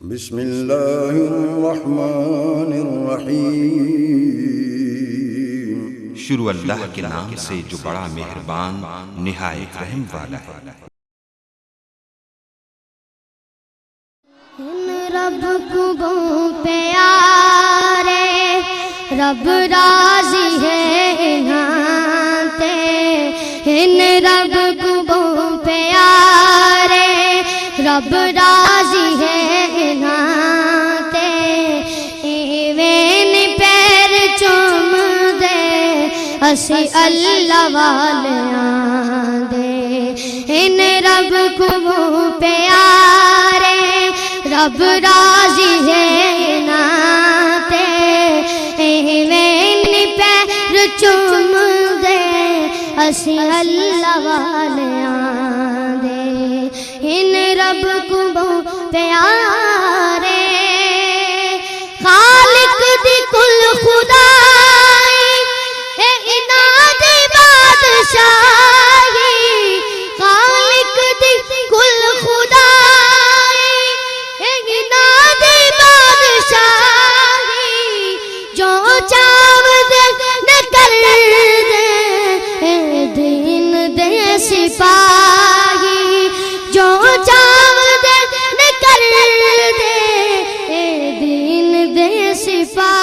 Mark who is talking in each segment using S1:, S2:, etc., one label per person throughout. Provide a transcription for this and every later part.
S1: بسم اللہ الرحمن الرحیم۔
S2: شروع اللہ کے نام سے جو بڑا مہربان نہایت رحم والا ہے۔
S3: رب کو پیارے رب راضی ہے نہاتے، ان رب کو پیارے رب راضی ہے نہاتے، ایویں پیر چوم دے اسی اللہ والیاں دے، ان رب کو پیارے رب راضی ہے ناتے، ایویں پیر چوم دے اسی اللہ والیاں دے، ان رب کو پیارے خالق دی کل خدائی اے اناد بادشاہی، خالق دی کل خدائی اے اناد بادشاہی، جو چاو دے کر دے اے دین دے سپاہی، جو چاو دے کر دے اے دین دے سپاہی۔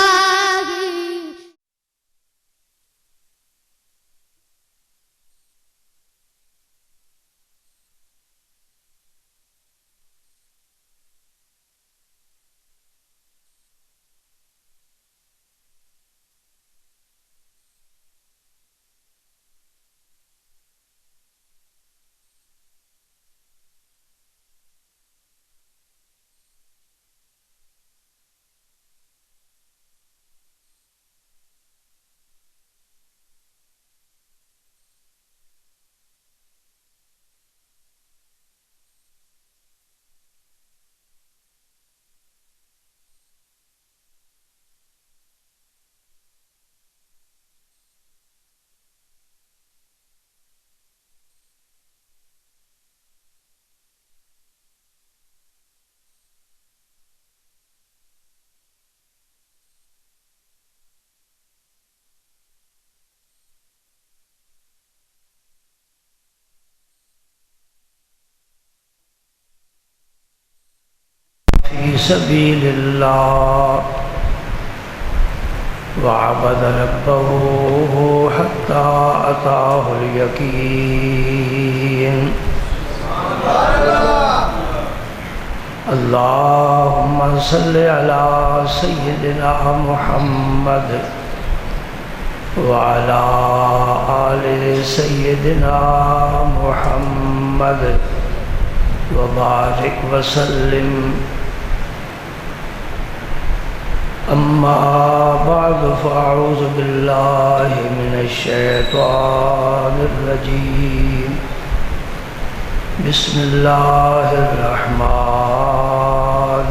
S4: فی سبیل اللہ وعبد ربہ حتی اتاہ الیقین۔ اللہم صل علی سیدنا محمد وعلی آل سیدنا محمد وبارک وسلم۔ اما بعد فاعوذ باللہ من الشیطان الرجیم، بسم اللہ الرحمن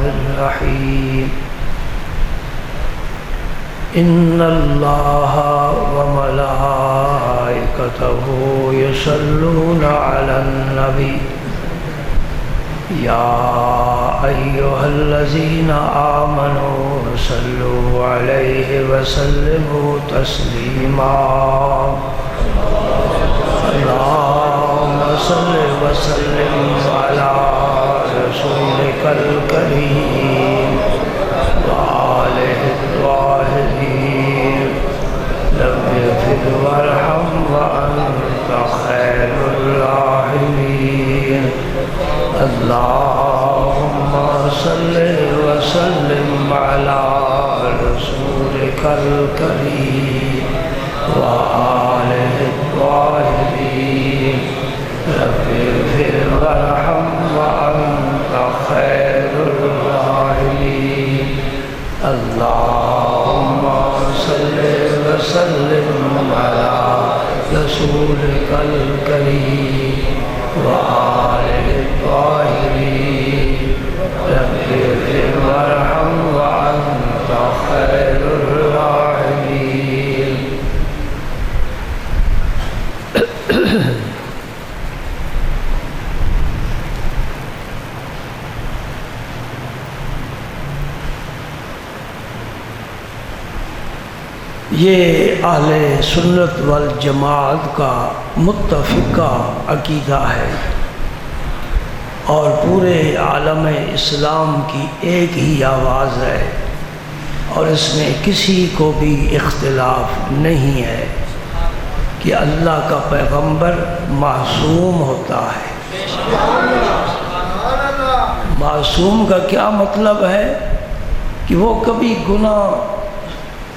S4: الرحیم۔ ان اللہ وملائکتہ یصلون علی النبی یا ایھا الذین آمنوا صلوا علیہ وسلموا تسلیما۔ اللہم صل وسلم علی رسولک الکریم وآلہ الطاہرین، رب اغفر وارحم وانت خیر الراحمین۔ اللہم صل وسلم علی رسولک الکریم وآلہ الطاہرین، رب اغفر وارحم وانت خیر الراحمین۔ اللہم صل وسلم علی رسولک الکریم وآلہ الطاہرین، رب اغفر وارحم وانت خیر الراحمین۔ یہ اہل سنت والجماعت کا متفقہ عقیدہ ہے اور پورے عالم اسلام کی ایک ہی آواز ہے، اور اس میں کسی کو بھی اختلاف نہیں ہے کہ اللہ کا پیغمبر معصوم ہوتا ہے۔ معصوم کا کیا مطلب ہے؟ کہ وہ کبھی گناہ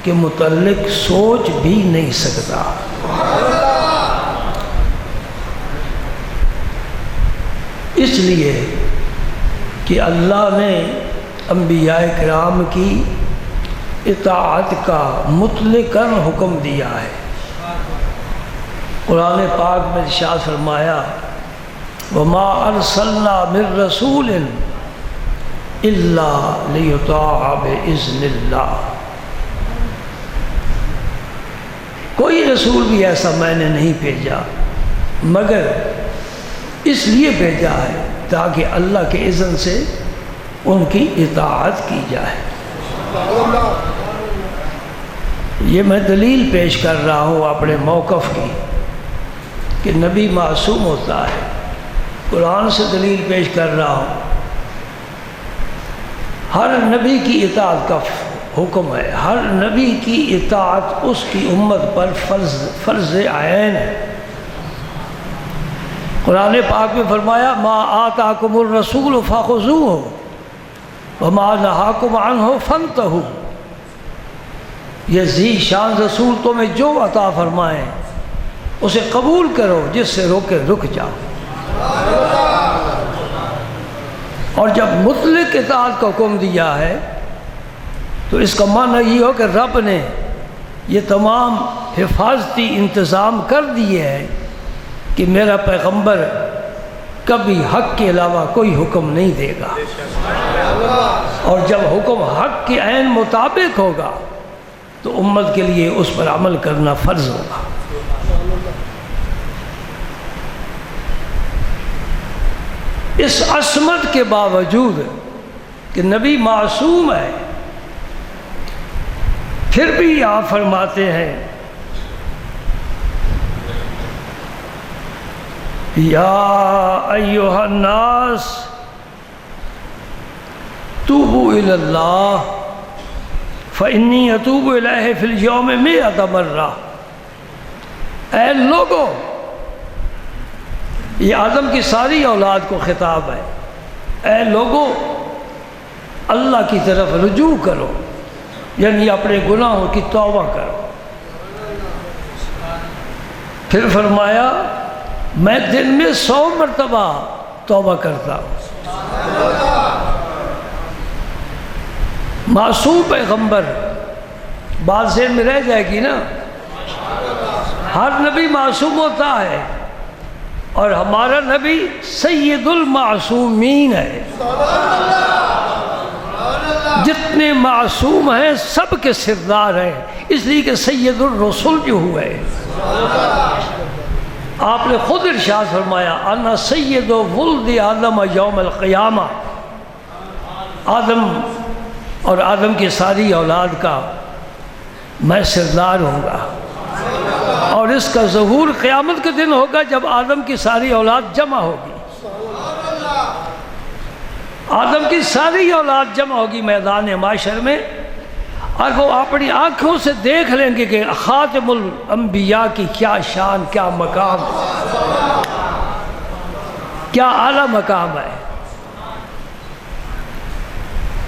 S4: کے متعلق سوچ بھی نہیں سکتا۔ اس لیے کہ اللہ نے انبیاء کرام کی اطاعت کا مطلقاً حکم دیا ہے۔ قرآن پاک میں ارشاد فرمایا وَمَا أَرْسَلْنَا مِن رَّسُولٍ إِلَّا لِيُطَاعَ بِإِذْنِ اللَّهِ، کوئی رسول بھی ایسا میں نے نہیں بھیجا مگر اس لیے بھیجا ہے تاکہ اللہ کے اذن سے ان کی اطاعت کی جائے۔ یہ میں دلیل پیش کر رہا ہوں اپنے موقف کی کہ نبی معصوم ہوتا ہے، قرآن سے دلیل پیش کر رہا ہوں۔ ہر نبی کی اطاعت کا حکم ہے، ہر نبی کی اطاعت اس کی امت پر فرض عین ہے۔ قرآن پاک میں فرمایا ما آتاکم الرسول فخذوہ وما نہاکم عنہ فانتہوا، یہ ذی شان رسول تمہیں جو عطا فرمائیں اسے قبول کرو، جس سے روکے رک جاؤ۔ اور جب مطلق اطاعت کا حکم دیا ہے تو اس کا معنی یہ ہو کہ رب نے یہ تمام حفاظتی انتظام کر دیے ہیں کہ میرا پیغمبر کبھی حق کے علاوہ کوئی حکم نہیں دے گا، اور جب حکم حق کے عین مطابق ہوگا تو امت کے لیے اس پر عمل کرنا فرض ہوگا۔ اس عصمت کے باوجود کہ نبی معصوم ہے، پھر بھی آپ فرماتے ہیں یا ایھا الناس توبوا الی اللہ فانی اتوب الیہ فی الیوم 100 مرہ، اے لوگو، یہ آدم کی ساری اولاد کو خطاب ہے، اے لوگو اللہ کی طرف رجوع کرو، یعنی اپنے گناہوں کی توبہ کرو۔ پھر فرمایا میں دن میں 100 مرتبہ توبہ کرتا ہوں۔ معصوم پیغمبر بات ذہن میں رہ جائے گی نا، ہر نبی معصوم ہوتا ہے اور ہمارا نبی سید المعصومین ہے۔ جتنے معصوم ہیں سب کے سردار ہیں، اس لیے کہ سید الرسول جو ہوئے، آپ نے خود ارشاد فرمایا انا سید ولد آدم یوم القیامہ، آدم اور آدم کی ساری اولاد کا میں سردار ہوں گا، اور اس کا ظہور قیامت کے دن ہوگا جب آدم کی ساری اولاد جمع ہوگی۔ آدم کی ساری اولاد جمع ہوگی میدان معاشر میں، اور وہ اپنی آنکھوں سے دیکھ لیں گے کہ خاتم الانبیاء کی کیا شان، کیا مقام، کیا اعلیٰ مقام ہے۔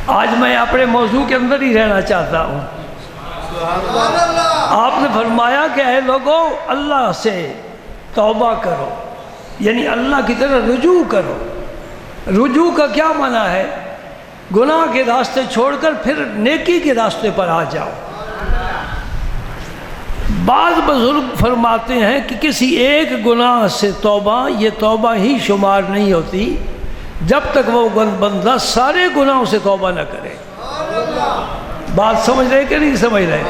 S4: آج میں اپنے موضوع کے اندر ہی رہنا چاہتا ہوں۔ آپ نے فرمایا کہ اے لوگو اللہ سے توبہ کرو، یعنی اللہ کی طرف رجوع کرو۔ رجوع کا کیا معنی ہے؟ گناہ کے راستے چھوڑ کر پھر نیکی کے راستے پر آ جاؤ۔ بعض بزرگ فرماتے ہیں کہ کسی ایک گناہ سے توبہ، یہ توبہ ہی شمار نہیں ہوتی جب تک وہ بندہ سارے گناہوں سے توبہ نہ کرے۔ بات سمجھ رہے کہ نہیں سمجھ رہے؟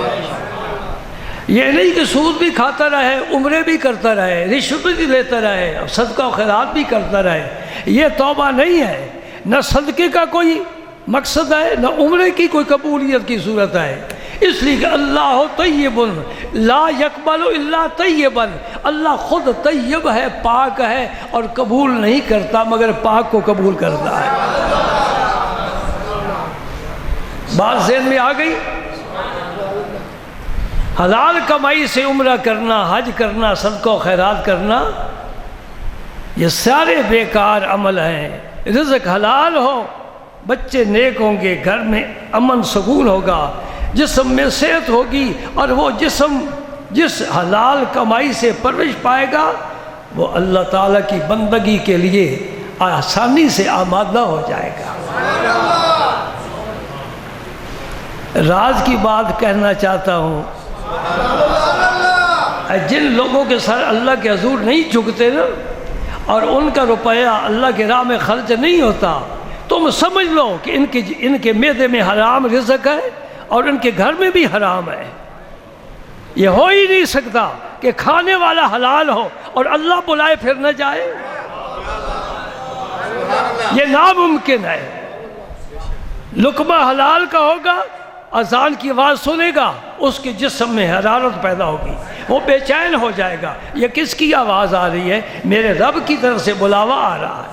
S4: یہ نہیں کہ سود بھی کھاتا رہے، عمرے بھی کرتا رہے، رشوت بھی لیتا رہے، صدقہ و خیرات بھی کرتا رہے، یہ توبہ نہیں ہے۔ نہ صدقے کا کوئی مقصد ہے، نہ عمرے کی کوئی قبولیت کی صورت ہے۔ اس لیے کہ اللہ طیب لا یقبل الا طیبا، اللہ خود طیب ہے، پاک ہے، اور قبول نہیں کرتا مگر پاک کو قبول کرتا ہے۔ بات ذہن میں آ گئی؟ حلال کمائی سے عمرہ کرنا، حج کرنا، صدقہ و خیرات کرنا، یہ سارے بیکار عمل ہیں۔ رزق حلال ہو، بچے نیک ہوں گے، گھر میں امن سکون ہوگا، جسم میں صحت ہوگی، اور وہ جسم جس حلال کمائی سے پرورش پائے گا وہ اللہ تعالیٰ کی بندگی کے لیے آسانی سے آمادہ ہو جائے گا۔ راز کی بات کہنا چاہتا ہوں، جن لوگوں کے سر اللہ کے حضور نہیں جھکتے نا، اور ان کا روپیہ اللہ کے راہ میں خرچ نہیں ہوتا، تم سمجھ لو کہ ان کے معدے میں حرام رزق ہے اور ان کے گھر میں بھی حرام ہے۔ یہ ہو ہی نہیں سکتا کہ کھانے والا حلال ہو اور اللہ بلائے پھر نہ جائے، یہ ناممکن ہے۔ لقمہ حلال کا ہوگا، اذان کی آواز سنے گا، اس کے جسم میں حرارت پیدا ہوگی، وہ بے چین ہو جائے گا، یہ کس کی آواز آ رہی ہے؟ میرے رب کی طرف سے بلاوا آ رہا ہے۔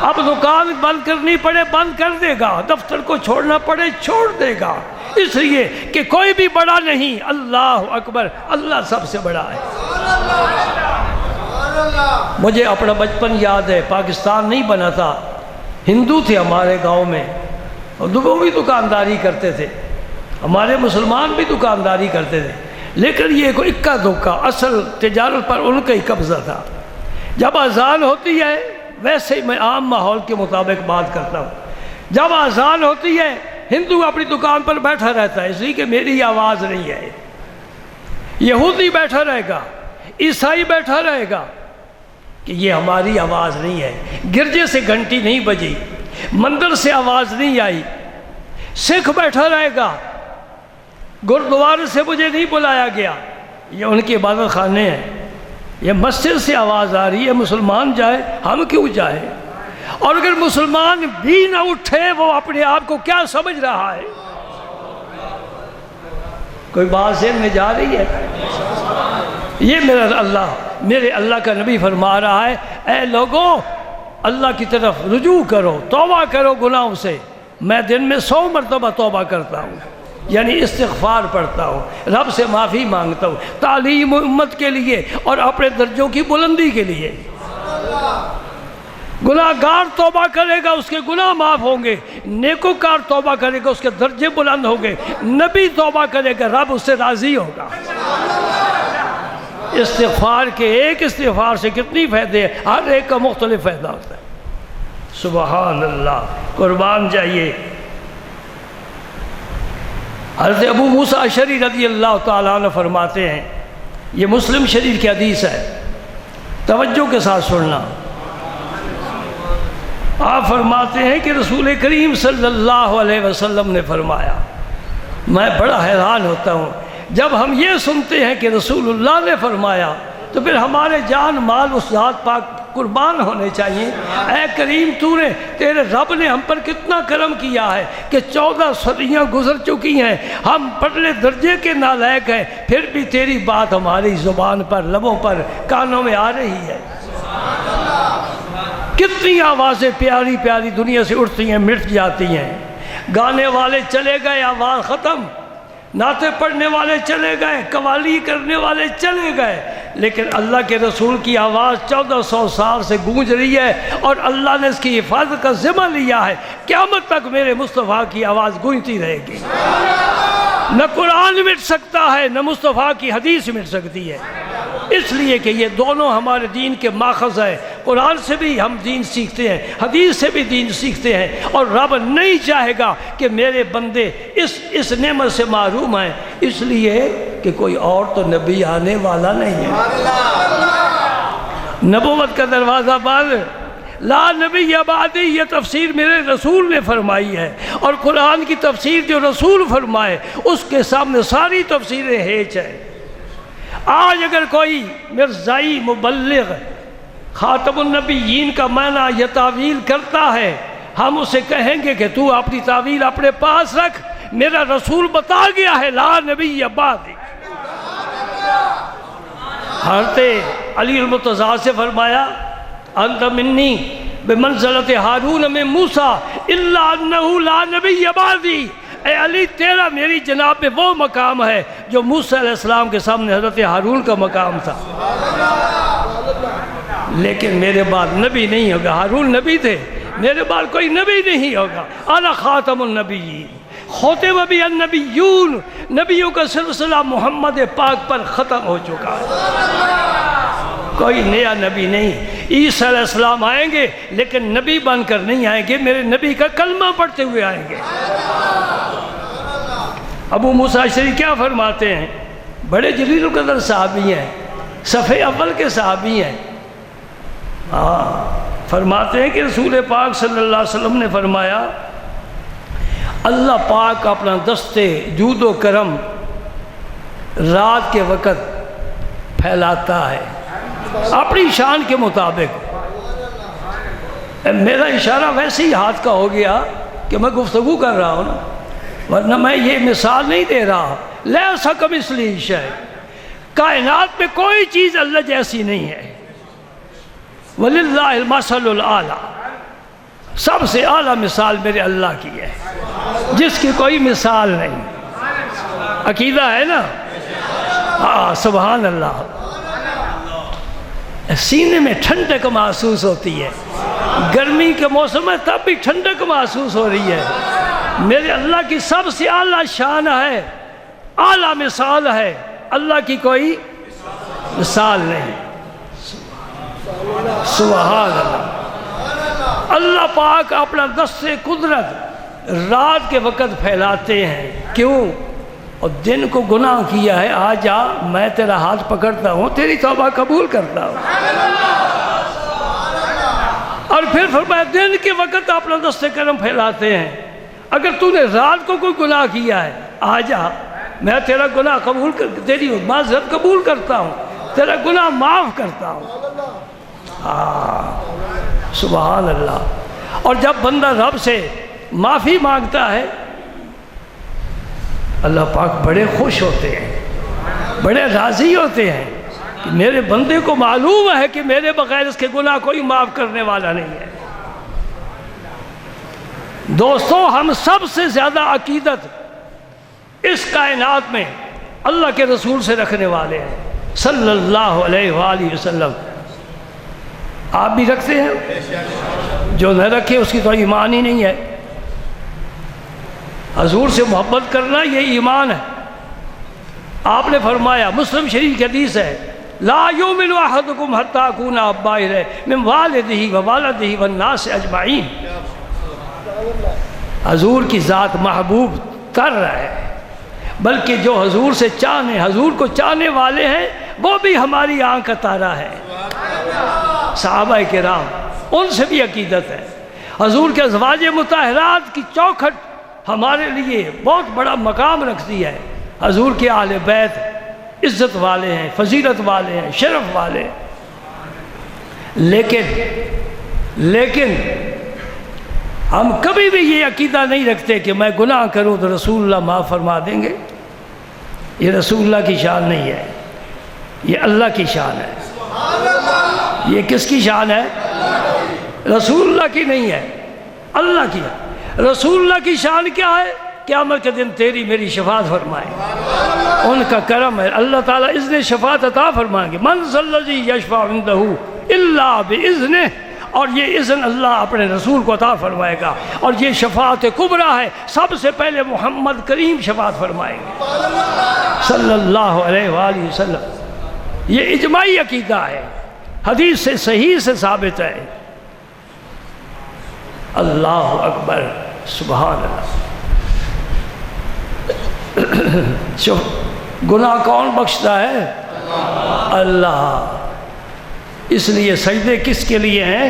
S4: اب دکان بند کرنی پڑے بند کر دے گا، دفتر کو چھوڑنا پڑے چھوڑ دے گا، اس لیے کہ کوئی بھی بڑا نہیں، اللہ اکبر، اللہ سب سے بڑا ہے۔ مجھے اپنا بچپن یاد ہے، پاکستان نہیں بنا تھا، ہندو تھے ہمارے گاؤں میں، اور وہ بھی دکانداری کرتے تھے، ہمارے مسلمان بھی دکانداری کرتے تھے، لیکن یہ کوئی اکا دکا، اصل تجارت پر ان کا ہی قبضہ تھا۔ جب اذان ہوتی ہے، ویسے ہی میں عام ماحول کے مطابق بات کرتا ہوں، جب اذان ہوتی ہے ہندو اپنی دکان پر بیٹھا رہتا ہے، اس لیے کہ میری آواز نہیں ہے، یہودی بیٹھا رہے گا، عیسائی بیٹھا رہے گا کہ یہ ہماری آواز نہیں ہے، گرجے سے گھنٹی نہیں بجی، مندر سے آواز نہیں آئی، سکھ بیٹھا رہے گا، گردوارے سے مجھے نہیں بلایا گیا، یہ ان کے عبادت خانے ہیں، یہ مسجد سے آواز آ رہی ہے، مسلمان جائے ہم کیوں جائیں؟ اور اگر مسلمان بھی نہ اٹھے، وہ اپنے آپ کو کیا سمجھ رہا ہے؟ کوئی بات ذہن میں جا رہی ہے؟ یہ میرے اللہ کا نبی فرما رہا ہے، اے لوگوں اللہ کی طرف رجوع کرو، توبہ کرو گناہوں سے۔ میں دن میں 100 مرتبہ توبہ کرتا ہوں، یعنی استغفار پڑھتا ہوں، رب سے معافی مانگتا ہوں، تعلیم امت کے لیے اور اپنے درجوں کی بلندی کے لیے۔ گناہگار توبہ کرے گا، اس کے گناہ معاف ہوں گے، نیکوکار توبہ کرے گا، اس کے درجے بلند ہوں گے، نبی توبہ کرے گا، رب اس سے راضی ہوگا۔ استغفار کے ایک استغفار سے کتنی فائدے ہیں، ہر ایک کا مختلف فائدہ ہوتا ہے۔ سبحان اللہ، قربان جائیے۔ حضرت ابو موسیٰ اشعری رضی اللہ تعالیٰ عنہ فرماتے ہیں، یہ مسلم شریف کی حدیث ہے، توجہ کے ساتھ سننا۔ آپ فرماتے ہیں کہ رسول کریم صلی اللہ علیہ وسلم نے فرمایا، میں بڑا حیران ہوتا ہوں جب ہم یہ سنتے ہیں کہ رسول اللہ نے فرمایا، تو پھر ہمارے جان مال اس ذات پاک قربان ہونے چاہیے۔ اے کریم، تیرے رب نے ہم پر کتنا کرم کیا ہے کہ 14 صدیاں گزر چکی ہیں، ہم پرلے درجے کے نالائق ہیں، پھر بھی تیری بات ہماری زبان پر، لبوں پر، کانوں میں آ رہی ہے۔ کتنی آوازیں پیاری پیاری دنیا سے اٹھتی ہیں، مٹ جاتی ہیں، گانے والے چلے گئے، آواز ختم، نعتیں پڑھنے والے چلے گئے، قوالی کرنے والے چلے گئے، لیکن اللہ کے رسول کی آواز 1400 سال سے گونج رہی ہے، اور اللہ نے اس کی حفاظت کا ذمہ لیا ہے، قیامت تک میرے مصطفیٰ کی آواز گونجتی رہے گی۔ نہ قرآن مٹ سکتا ہے، نہ مصطفیٰ کی حدیث مٹ سکتی ہے، اس لیے کہ یہ دونوں ہمارے دین کے ماخذ ہیں۔ قرآن سے بھی ہم دین سیکھتے ہیں، حدیث سے بھی دین سیکھتے ہیں، اور رب نہیں چاہے گا کہ میرے بندے اس نعمت سے محروم ہیں، اس لیے کہ کوئی اور تو نبی آنے والا نہیں ہے۔ نبوت کا دروازہ بند، لا نبی بعدی، یہ تفسیر میرے رسول نے فرمائی ہے، اور قرآن کی تفسیر جو رسول فرمائے اس کے سامنے ساری تفسیریں ہیچ ہیں۔ آج اگر کوئی مرزائی مبلغ خاتم النبیین کا معنی یا تعویل کرتا ہے، ہم اسے کہیں گے کہ تو اپنی تعویل اپنے پاس رکھ، میرا رسول بتا گیا ہے لا نبی بعدی۔ حضرت علی المرتضیٰ سے فرمایا انت منی بمنزلت ہارون من موسیٰ الا انہ لا نبی بعدی، اے علی تیرا میری جناب میں وہ مقام ہے جو موسیٰ علیہ السلام کے سامنے حضرت ہارون کا مقام تھا، لیکن میرے بعد نبی نہیں ہوگا۔ ہارون نبی تھے، میرے بعد کوئی نبی نہیں ہوگا۔ انا خاتم النبیین، ختم بی النبیون، نبیوں کا سلسلہ محمد پاک پر ختم ہو چکا ہے، کوئی نیا نبی نہیں۔ عیسیٰ علیہ السلام آئیں گے لیکن نبی بن کر نہیں آئیں گے، میرے نبی کا کلمہ پڑھتے ہوئے آئیں گے۔ ابو موسیٰ اشعری کیا فرماتے ہیں؟ بڑے جلیل القدر صحابی ہیں، صفحے اول کے صحابی ہیں۔ فرماتے ہیں کہ رسول پاک صلی اللہ علیہ وسلم نے فرمایا اللہ پاک اپنا دستے جود و کرم رات کے وقت پھیلاتا ہے اپنی شان کے مطابق۔ میرا اشارہ ویسے ہی ہاتھ کا ہو گیا کہ میں گفتگو کر رہا ہوں نا، ورنہ میں یہ مثال نہیں دے رہا۔ لیس کمثلہ شیء، کائنات میں کوئی چیز اللہ جیسی نہیں ہے۔ وَلِلَّهِ الْمَثَلُ الْأَعْلَىٰ، سب سے اعلیٰ مثال میرے اللہ کی ہے جس کی کوئی مثال نہیں۔ عقیدہ ہے نا؟ سبحان اللہ۔ سینے میں ٹھنڈک محسوس ہوتی ہے، گرمی کے موسم میں تب بھی ٹھنڈک محسوس ہو رہی ہے۔ میرے اللہ کی سب سے اعلیٰ شان ہے، اعلیٰ مثال ہے، اللہ کی کوئی مثال نہیں۔ سبحان اللہ۔ اللہ پاک اپنا دست قدرت رات کے وقت پھیلاتے ہیں، کیوں؟ اور دن کو گناہ کیا ہے، آ جا میں تیرا ہاتھ پکڑتا ہوں، تیری توبہ قبول کرتا ہوں۔ اور پھر فرمایا دن کے وقت اپنا دست کرم پھیلاتے ہیں، اگر تو نے رات کو کوئی گناہ کیا ہے آ جا میں تیرا گناہ قبول کر، تیری معذرت قبول کرتا ہوں، تیرا گناہ معاف کرتا ہوں۔ سبحان اللہ۔ اور جب بندہ رب سے معافی مانگتا ہے اللہ پاک بڑے خوش ہوتے ہیں، بڑے راضی ہوتے ہیں کہ میرے بندے کو معلوم ہے کہ میرے بغیر اس کے گناہ کوئی معاف کرنے والا نہیں ہے۔ دوستو ہم سب سے زیادہ عقیدت اس کائنات میں اللہ کے رسول سے رکھنے والے ہیں صلی اللہ علیہ وآلہ وسلم۔ آپ بھی رکھتے ہیں؟ جو نہ رکھے اس کی تو ایمان ہی نہیں ہے۔ حضور سے محبت کرنا یہ ایمان ہے۔ آپ نے فرمایا، مسلم شریف کی حدیث ہے، لا یؤمن احدکم حتی اکون احب الیہ من والدہ ووالدہ والناس اجمعین۔ حضور کی ذات محبوب کر رہا ہے، بلکہ جو حضور سے چاہنے، حضور کو چاہنے والے ہیں وہ بھی ہماری آنکھ کا تارا ہے۔ صحابہ کرام ان سے بھی عقیدت ہے۔ حضور کے ازواج مطہرات کی چوکھٹ ہمارے لیے بہت بڑا مقام رکھتی ہے۔ حضور کے اہل بیت عزت والے ہیں، فضیلت والے ہیں، شرف والے ہیں، لیکن ہم کبھی بھی یہ عقیدہ نہیں رکھتے کہ میں گناہ کروں تو رسول اللہ معاف فرما دیں گے۔ یہ رسول اللہ کی شان نہیں ہے، یہ اللہ کی شان ہے۔ یہ کس کی شان ہے؟ رسول اللہ کی نہیں ہے، اللہ کی ہے۔ رسول اللہ کی شان کیا ہے؟ قیامت کے دن تیری میری شفاعت فرمائے، ان کا کرم ہے۔ اللہ تعالیٰ اذن شفاعت عطا فرمائیں گے، من ذا الذی یشفع عندہ الا باذنہ، اور یہ اذن اللہ اپنے رسول کو عطا فرمائے گا، اور یہ شفاعت کبریٰ ہے، سب سے پہلے محمد کریم شفاعت فرمائیں گے صلی اللہ علیہ وآلہ وسلم۔ یہ اجماعی عقیدہ ہے، حدیث سے صحیح سے ثابت ہے۔ اللہ اکبر، سبحان اللہ۔ گناہ کون بخشتا ہے؟ اللہ۔ اس لیے سجدے کس کے لیے ہیں؟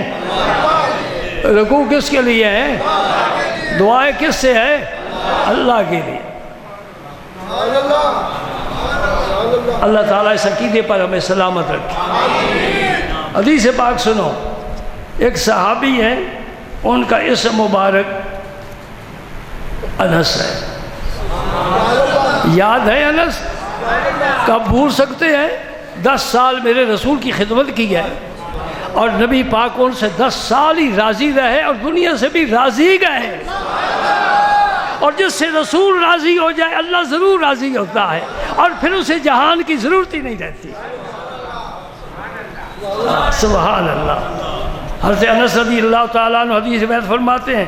S4: رکوع کس کے لیے ہیں؟ دعائیں کس سے ہیں؟ اللہ کے لیے۔ اللہ تعالیٰ اس عقیدے پر ہمیں سلامت رکھے۔ حدیث پاک سنو، ایک صحابی ہیں، ان کا اسم مبارک انس ہے۔ یاد ہے انس؟ کب بھول سکتے ہیں؟ 10 سال میرے رسول کی خدمت کی ہے اور نبی پاک ان سے 10 سال ہی راضی رہے اور دنیا سے بھی راضی گئے، اور جس سے رسول راضی ہو جائے اللہ ضرور راضی ہوتا ہے، اور پھر اسے جہان کی ضرورت ہی نہیں رہتی۔ سبحان اللہ۔ حضرت انس رضی اللہ تعالیٰ عنہ حدیث روایت فرماتے ہیں،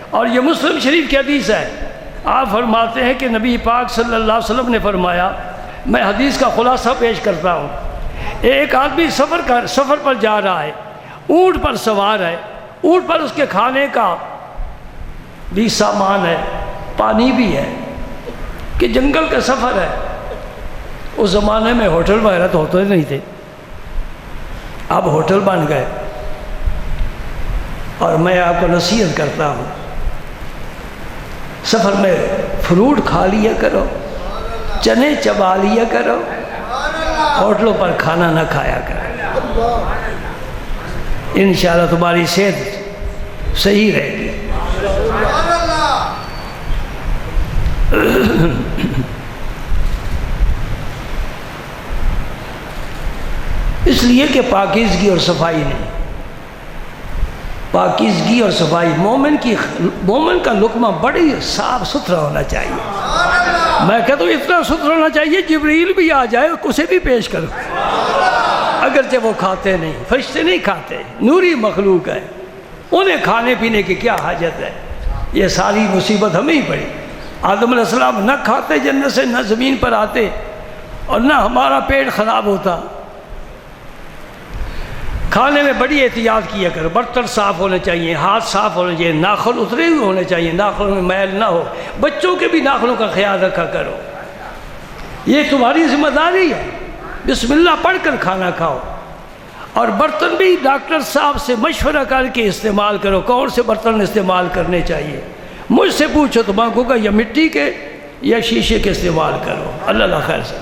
S4: اور یہ مسلم شریف کی حدیث ہے، آپ فرماتے ہیں کہ نبی پاک صلی اللہ علیہ وسلم نے فرمایا، میں حدیث کا خلاصہ پیش کرتا ہوں، ایک آدمی سفر پر جا رہا ہے، اونٹ پر سوار ہے، اونٹ پر اس کے کھانے کا بھی سامان ہے، پانی بھی ہے، کہ جنگل کا سفر ہے۔ اس زمانے میں ہوٹل وغیرہ تو ہوتے نہیں تھے، اب ہوٹل بن گئے، اور میں آپ کو نصیحت کرتا ہوں سفر میں فروٹ کھا لیا کرو، چنے چبا لیا کرو، ہوٹلوں پر کھانا نہ کھایا کرو، انشاءاللہ تمہاری صحت صحیح رہے گی۔ اس لیے کہ پاکیزگی اور صفائی نہیں، پاکیزگی اور صفائی، مومن کا لقمہ بڑی صاف ستھرا ہونا چاہیے۔ میں کہتا ہوں اتنا ستھرا ہونا چاہیے جبریل بھی آ جائے اسے بھی پیش کرو، اگرچہ وہ کھاتے نہیں، فرشتے نہیں کھاتے، نوری مخلوق ہے، انہیں کھانے پینے کی کیا حاجت ہے؟ یہ ساری مصیبت ہمیں ہی پڑی۔ آدم علیہ السلام نہ کھاتے جنت سے، نہ زمین پر آتے، اور نہ ہمارا پیٹ خراب ہوتا۔ کھانے میں بڑی احتیاط کیا کرو، برتن صاف ہونے چاہیے، ہاتھ صاف ہونے چاہیے، ناخن اترے ہوئے ہونے چاہیے، ناخنوں میں میل نہ ہو، بچوں کے بھی ناخنوں کا خیال رکھا کرو، یہ تمہاری ذمہ داری ہے۔ بسم اللہ پڑھ کر کھانا کھاؤ، اور برتن بھی ڈاکٹر صاحب سے مشورہ کر کے استعمال کرو، کون سے برتن استعمال کرنے چاہیے۔ مجھ سے پوچھو تو میں کہوں گا یا مٹی کے یا شیشے کے استعمال کرو، اللہ خیر سے۔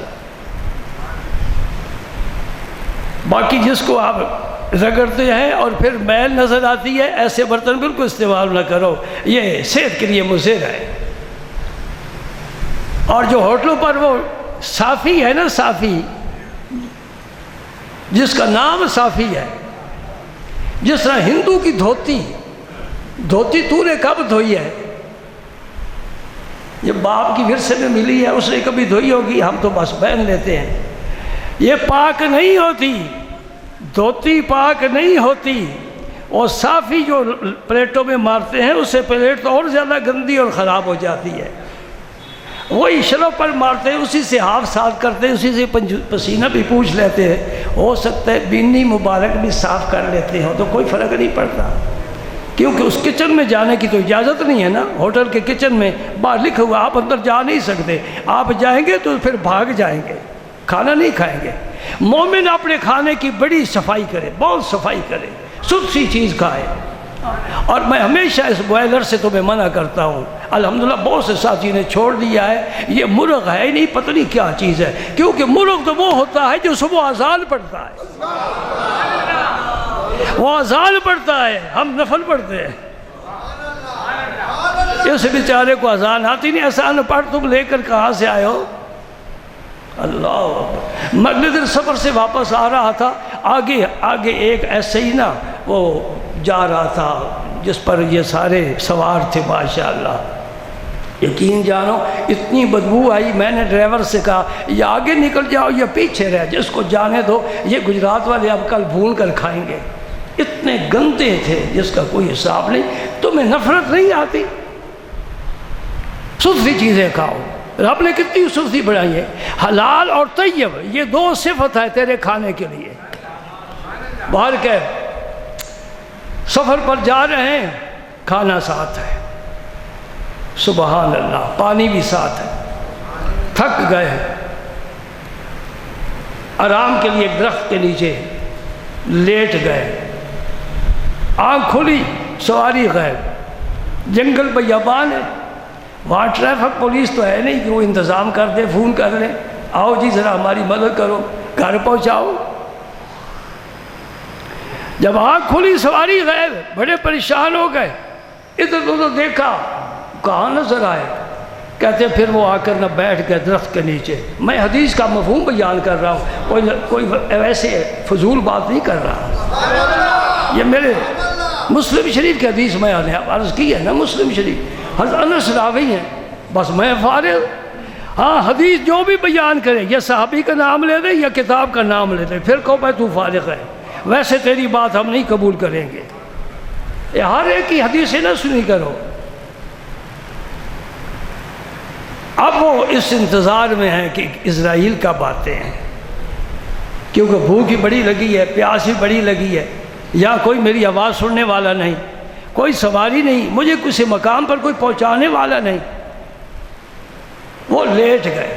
S4: باقی جس کو آپ رگڑتے ہیں اور پھر میل نظر آتی ہے، ایسے برتن بالکل استعمال نہ کرو، یہ صحت کے لیے مضر ہے۔ اور جو ہوٹلوں پر وہ صافی ہے نا، صافی جس کا نام صافی ہے، جس طرح ہندو کی دھوتی تو نے کب دھوئی ہے؟ یہ باپ کی ورثے میں ملی ہے، اس نے کبھی دھوئی ہوگی، ہم تو بس پہن لیتے ہیں۔ یہ پاک نہیں ہوتی، دھوتی پاک نہیں ہوتی، اور صافی جو پلیٹوں میں مارتے ہیں اس سے پلیٹ تو اور زیادہ گندی اور خراب ہو جاتی ہے۔ وہی شلو پر مارتے ہیں، اسی سے ہاتھ صاف کرتے ہیں، اسی سے پسینہ بھی پوچھ لیتے ہیں، ہو سکتا ہے بینی مبارک بھی صاف کر لیتے ہیں، تو کوئی فرق نہیں پڑتا، کیونکہ اس کچن میں جانے کی تو اجازت نہیں ہے نا۔ ہوٹل کے کچن میں باہر لکھا ہوا آپ اندر جا نہیں سکتے، آپ جائیں گے تو پھر بھاگ جائیں گے، کھانا نہیں کھائیں گے۔ مومن اپنے کھانے کی بڑی صفائی کرے، بہت صفائی کرے، ستھری چیز کھائے۔ اور میں ہمیشہ اس بوائلر سے تمہیں منع کرتا ہوں، الحمدللہ بہت سے ساتھی نے چھوڑ دیا ہے، یہ مرغ ہے نہیں، پتہ نہیں کیا چیز ہے، کیونکہ مرغ تو وہ ہوتا ہے جو صبح اذان پڑھتا ہے، وہ اذان پڑھتا ہے، ہم نفل پڑھتے ہیں۔ اس بیچارے کو اذان آتی نہیں، اذان پڑھ تم لے کر کہاں سے آئے ہو؟ اللہ، میں اگلے دن سفر سے واپس آ رہا تھا، آگے ایک ایسے ہی نا وہ جا رہا تھا جس پر یہ سارے سوار تھے، ماشاءاللہ، یقین جانو اتنی بدبو آئی، میں نے ڈرائیور سے کہا یا آگے نکل جاؤ یا پیچھے رہ جاؤ، اس کو جانے دو، یہ گجرات والے اب کل بھون کر کھائیں گے۔ اتنے گندے تھے جس کا کوئی حساب نہیں۔ تمہیں نفرت نہیں آتی؟ ستھری چیزیں کھاؤ، رب نے کتنی ستھری بنائی ہے، حلال اور طیب، یہ دو صفت ہے تیرے کھانے کے لیے۔ باہر کے سفر پر جا رہے ہیں، کھانا ساتھ ہے، سبحان اللہ، پانی بھی ساتھ ہے، تھک گئے، آرام کے لیے درخت کے نیچے لیٹ گئے، آنکھ کھلی، سواری غائب، جنگل بیابان ہے، وہاں ٹریفک پولیس تو ہے نہیں کہ وہ انتظام کر دے، فون کر لیں، آؤ جی ذرا ہماری مدد کرو، گھر پہنچاؤ۔ جب آنکھ کھلی سواری غائب، بڑے پریشان ہو گئے، ادھر ادھر دیکھا، کہاں نظر آئے، کہتے ہیں پھر وہ آ کر نہ بیٹھ گئے درخت کے نیچے. میں حدیث کا مفہوم بیان کر رہا ہوں، کوئی ویسے فضول بات نہیں کر رہا. یہ میرے مسلم شریف کی حدیث میں نے عرض کی ہے نا، مسلم شریف حضرت انس راوی ہیں، بس میں فارغ. ہاں حدیث جو بھی بیان کرے یا صحابی کا نام لے دے یا کتاب کا نام لے دے، پھر کہو بھائی تو فارغ ہے، ویسے تیری بات ہم نہیں قبول کریں گے. یہ ہر ایک کی حدیثیں نہ سنی کرو. اب وہ اس انتظار میں ہیں کہ اسرائیل کب آتے ہیں، کیونکہ بھوک بھی بڑی لگی ہے، پیاس بھی بڑی لگی ہے، یا کوئی میری آواز سننے والا نہیں، کوئی سواری نہیں، مجھے کسی مقام پر کوئی پہنچانے والا نہیں. وہ لیٹ گئے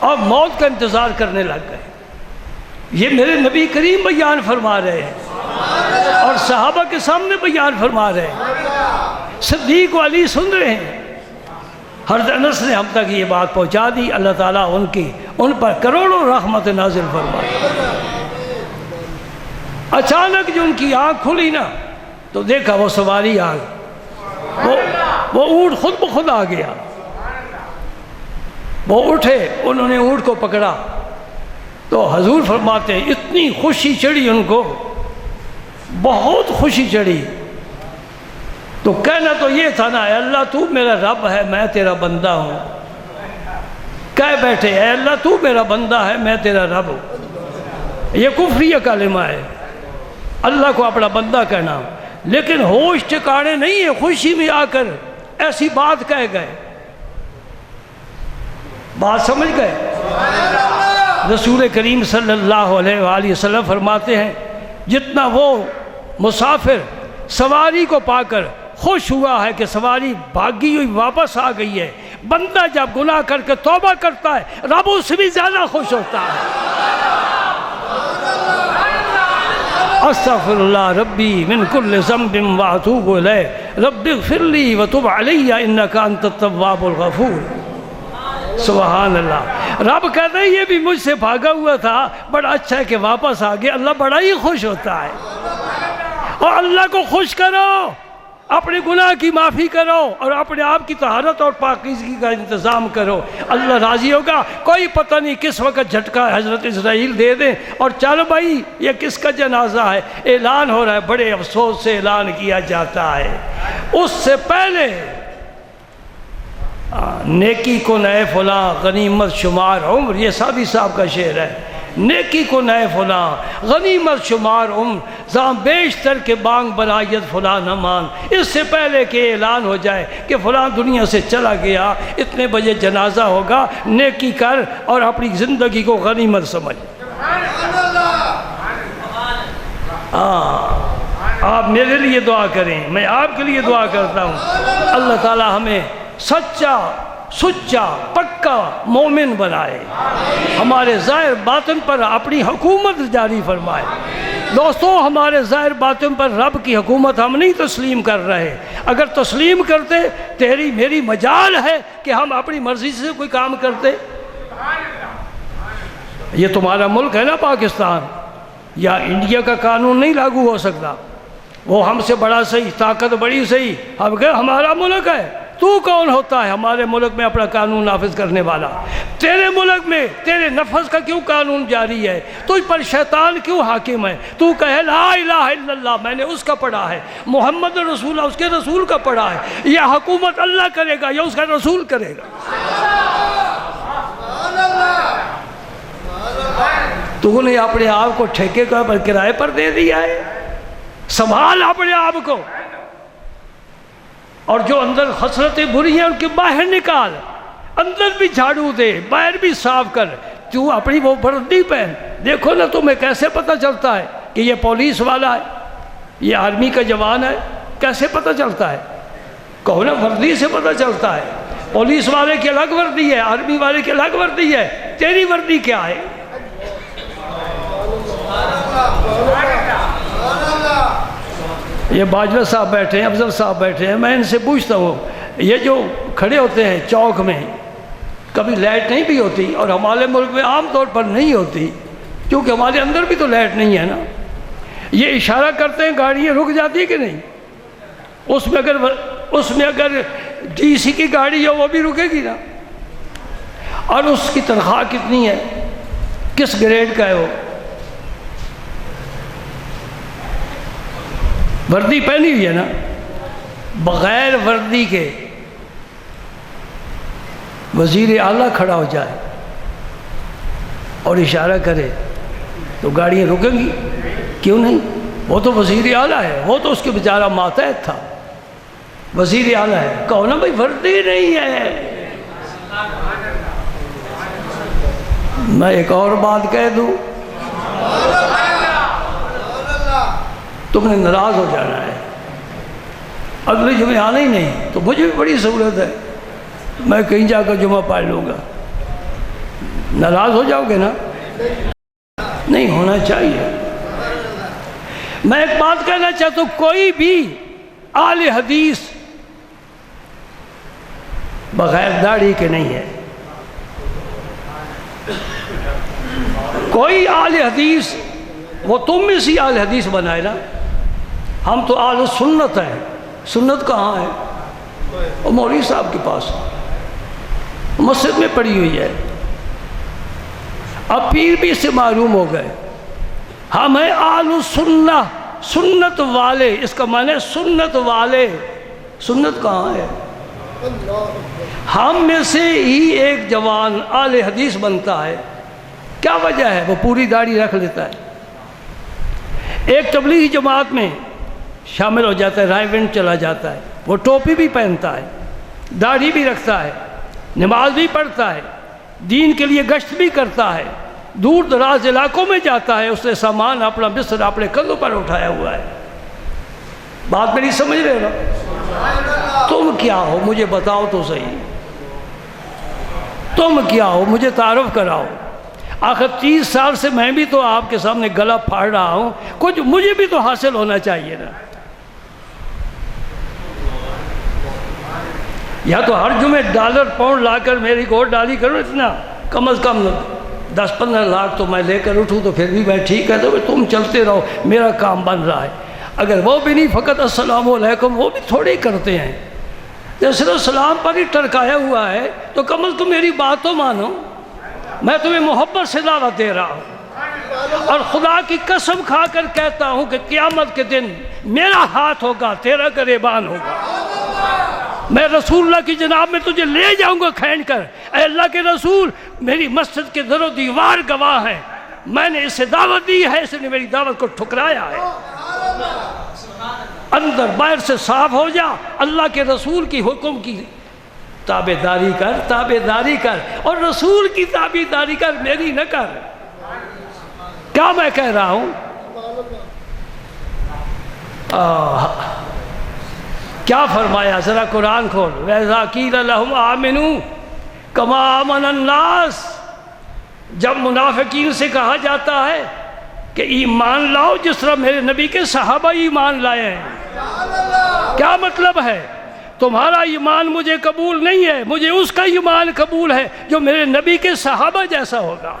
S4: اور موت کا انتظار کرنے لگ گئے. یہ میرے نبی کریم بیان فرما رہے ہیں اور صحابہ کے سامنے بیان فرما رہے ہیں. صدیق و علی سن رہے ہیں. حضرت انس نے ہم تک یہ بات پہنچا دی. اللہ تعالیٰ ان پر کروڑوں رحمت نازل فرمائے. اچانک جو ان کی آنکھ کھلی نا تو دیکھا وہ سواری آ گئی، وہ اونٹ خود بخود آ گیا. وہ اٹھے، انہوں نے اونٹ کو پکڑا تو حضور فرماتے ہیں اتنی خوشی چڑھی ان کو، بہت خوشی چڑھی. تو کہنا تو یہ تھا نا، اے اللہ تو میرا رب ہے، میں تیرا بندہ ہوں. کہہ بیٹھے اے اللہ تو میرا بندہ ہے، میں تیرا رب ہوں. یہ کفریہ کلمہ ہے، اللہ کو اپنا بندہ کہنا. لیکن ہوش ٹھکانے نہیں ہے، خوشی میں آ کر ایسی بات کہہ گئے. بات سمجھ گئے؟ رسول کریم صلی اللہ علیہ وآلہ وسلم فرماتے ہیں جتنا وہ مسافر سواری کو پا کر خوش ہوا ہے کہ سواری بھاگی ہوئی واپس آ گئی ہے، بندہ جب گناہ کر کے توبہ کرتا ہے رب اس سے بھی زیادہ خوش ہوتا ہے. استغفر اللہ ربی من کل ذنب واتوب الیہ رب اغفر لی وتب علی انک انت التواب الغفور. سبحان اللہ. رب کہتے ہیں یہ بھی مجھ سے بھاگا ہوا تھا، بڑا اچھا ہے کہ واپس آ گیا. اللہ بڑا ہی خوش ہوتا ہے. اور اللہ کو خوش کرو، اپنے گناہ کی معافی کرو اور اپنے آپ کی طہارت اور پاکیزگی کا انتظام کرو، اللہ راضی ہوگا. کوئی پتہ نہیں کس وقت جھٹکا حضرت اسرائیل دے دیں اور چل بھائی یہ کس کا جنازہ ہے. اعلان ہو رہا ہے، بڑے افسوس سے اعلان کیا جاتا ہے. اس سے پہلے نیکی کو نئے فلاں غنیمت شمار عمر، یہ سادی صاحب کا شعر ہے. نیکی کو نئے فلاں غنیمت شمار عمر زاں بیشتر کے بانگ برایت فلاں نہ مان. اس سے پہلے کہ اعلان ہو جائے کہ فلاں دنیا سے چلا گیا، اتنے بجے جنازہ ہوگا، نیکی کر اور اپنی زندگی کو غنیمت سمجھ. آپ میرے لیے دعا کریں، میں آپ کے لیے دعا کرتا ہوں. اللہ تعالی ہمیں سچا پکا مومن بنائے، ہمارے ظاہر باطن پر اپنی حکومت جاری فرمائے. دوستو ہمارے ظاہر باطن پر رب کی حکومت ہم نہیں تسلیم کر رہے. اگر تسلیم کرتے تیری میری مجال ہے کہ ہم اپنی مرضی سے کوئی کام کرتے. یہ تمہارا ملک ہے نا پاکستان، یا انڈیا کا قانون نہیں لاگو ہو سکتا. وہ ہم سے بڑا صحیح، طاقت بڑی صحیح، ہم کہ ہمارا ملک ہے. تو کون ہوتا ہے ہمارے ملک میں اپنا قانون نافذ کرنے والا؟ تیرے ملک میں تیرے نفس کا کیوں قانون جاری ہے؟ تجھ پر شیطان کیوں حاکم ہے؟ تو کہے لا الہ الا اللہ، میں نے اس کا پڑھا ہے، محمد رسول اللہ اس کے رسول کا پڑھا ہے. یہ حکومت اللہ کرے گا یا اس کا رسول کرے گا؟ تو نے اپنے آپ کو ٹھیکے کا پر کرائے پر دے دیا ہے. سنبھال اپنے آپ کو، اور جو اندر خسرتیں بری ہیں ان کے باہر نکال. اندر بھی جھاڑو دے، باہر بھی صاف کر. تو اپنی وہ وردی پہن. دیکھو نا تمہیں کیسے پتہ چلتا ہے کہ یہ پولیس والا ہے، یہ آرمی کا جوان ہے؟ کیسے پتہ چلتا ہے؟ کہو نا وردی سے پتہ چلتا ہے. پولیس والے کی الگ وردی ہے، آرمی والے کی الگ وردی ہے. تیری وردی کیا ہے؟ یہ باجوہ صاحب بیٹھے ہیں، افضل صاحب بیٹھے ہیں، میں ان سے پوچھتا ہوں یہ جو کھڑے ہوتے ہیں چوک میں، کبھی لائٹ نہیں بھی ہوتی، اور ہمارے ملک میں عام طور پر نہیں ہوتی کیونکہ ہمارے اندر بھی تو لائٹ نہیں ہے نا. یہ اشارہ کرتے ہیں گاڑیاں رک جاتی ہے کہ نہیں؟ اس میں اگر ڈی سی کی گاڑی ہے وہ بھی رکے گی نا. اور اس کی تنخواہ کتنی ہے, کس گریڈ کا ہے وہ؟ وردی پہنی ہوئی ہے نا. بغیر وردی کے وزیر اعلیٰ کھڑا ہو جائے اور اشارہ کرے تو گاڑیاں رکیں گی؟ کیوں نہیں؟ وہ تو وزیر اعلیٰ ہے, وہ تو اس کے بیچارہ ماتحت تھا, وزیر اعلیٰ ہے. کہو نا بھائی وردی نہیں ہے. میں ایک اور بات کہہ دوں, تم نے ناراض ہو جانا ہے. اگلے جمعے آنا ہی نہیں تو مجھے بھی بڑی سہولت ہے, میں کہیں جا کر جمعہ پڑھ لوں گا. ناراض ہو جاؤ گے نا؟ نہیں ہونا چاہیے. میں ایک بات کہنا چاہتا ہوں, کوئی بھی اہل حدیث بغیر داڑھی کے نہیں ہے. کوئی اہل حدیث, وہ تم میں سے اہل حدیث بنائے نا. ہم تو اہل سنت ہیں. سنت کہاں ہے؟ وہ مولوی صاحب کے پاس مسجد میں پڑی ہوئی ہے. اب پیر بھی اس سے معلوم ہو گئے. ہم ہیں اہل سنہ, سنت والے. اس کا معنی ہے سنت والے. سنت کہاں ہے؟ ہم میں سے ہی ایک جوان اہل حدیث بنتا ہے. کیا وجہ ہے؟ وہ پوری داڑھی رکھ لیتا ہے. ایک تبلیغی جماعت میں شامل ہو جاتا ہے, رائے ونڈ چلا جاتا ہے, وہ ٹوپی بھی پہنتا ہے, داڑھی بھی رکھتا ہے, نماز بھی پڑھتا ہے, دین کے لیے گشت بھی کرتا ہے, دور دراز علاقوں میں جاتا ہے. اس نے سامان اپنا بستر اپنے کندھوں پر اٹھایا ہوا ہے. بات میری سمجھ رہے ہو نا؟ تم کیا ہو مجھے بتاؤ تو صحیح. تم کیا ہو مجھے تعارف کراؤ. آخر 30 سال سے میں بھی تو آپ کے سامنے گلا پھاڑ رہا ہوں, کچھ مجھے بھی تو حاصل ہونا چاہیے نا. یا تو ہر جمعے ڈالر پاؤنڈ لا کر میری گوٹ ڈالی کرو. اتنا کم از کم 10-15 لاکھ تو میں لے کر اٹھوں تو پھر بھی میں ٹھیک ہے. تو تم چلتے رہو, میرا کام بن رہا ہے. اگر وہ بھی نہیں, فقط السلام علیکم, وہ بھی تھوڑے ہی کرتے ہیں. جب صرف سلام پر ہی ٹرکایا ہوا ہے تو کم از کم میری بات تو مانو. میں تمہیں محبت سے دعوت دے رہا ہوں اور خدا کی قسم کھا کر کہتا ہوں کہ قیامت کے دن میرا ہاتھ ہوگا, تیرا گریبان ہوگا. میں رسول اللہ کی جناب میں تجھے لے جاؤں گا کھینچ کر. اے اللہ کے رسول, میری مسجد کے در و دیوار گواہ ہیں, میں نے اسے دعوت دی ہے, اس نے میری دعوت کو ٹھکرایا ہے. اندر باہر سے صاف ہو جا, اللہ کے رسول کی حکم کی تابعداری کر, تابعداری کر, اور رسول کی تابعداری کر, میری نہ کر. کیا میں کہہ رہا ہوں؟ کیا فرمایا ذرا قرآن کھول. وَإِذَا قِيلَ لَهُمْ آمِنُوا كَمَا آمَنَ النَّاسُ, جب منافقین سے کہا جاتا ہے کہ ایمان لاؤ جس طرح میرے نبی کے صحابہ ایمان لائے ہیں. کیا مطلب ہے؟ تمہارا ایمان مجھے قبول نہیں ہے, مجھے اس کا ایمان قبول ہے جو میرے نبی کے صحابہ جیسا ہوگا.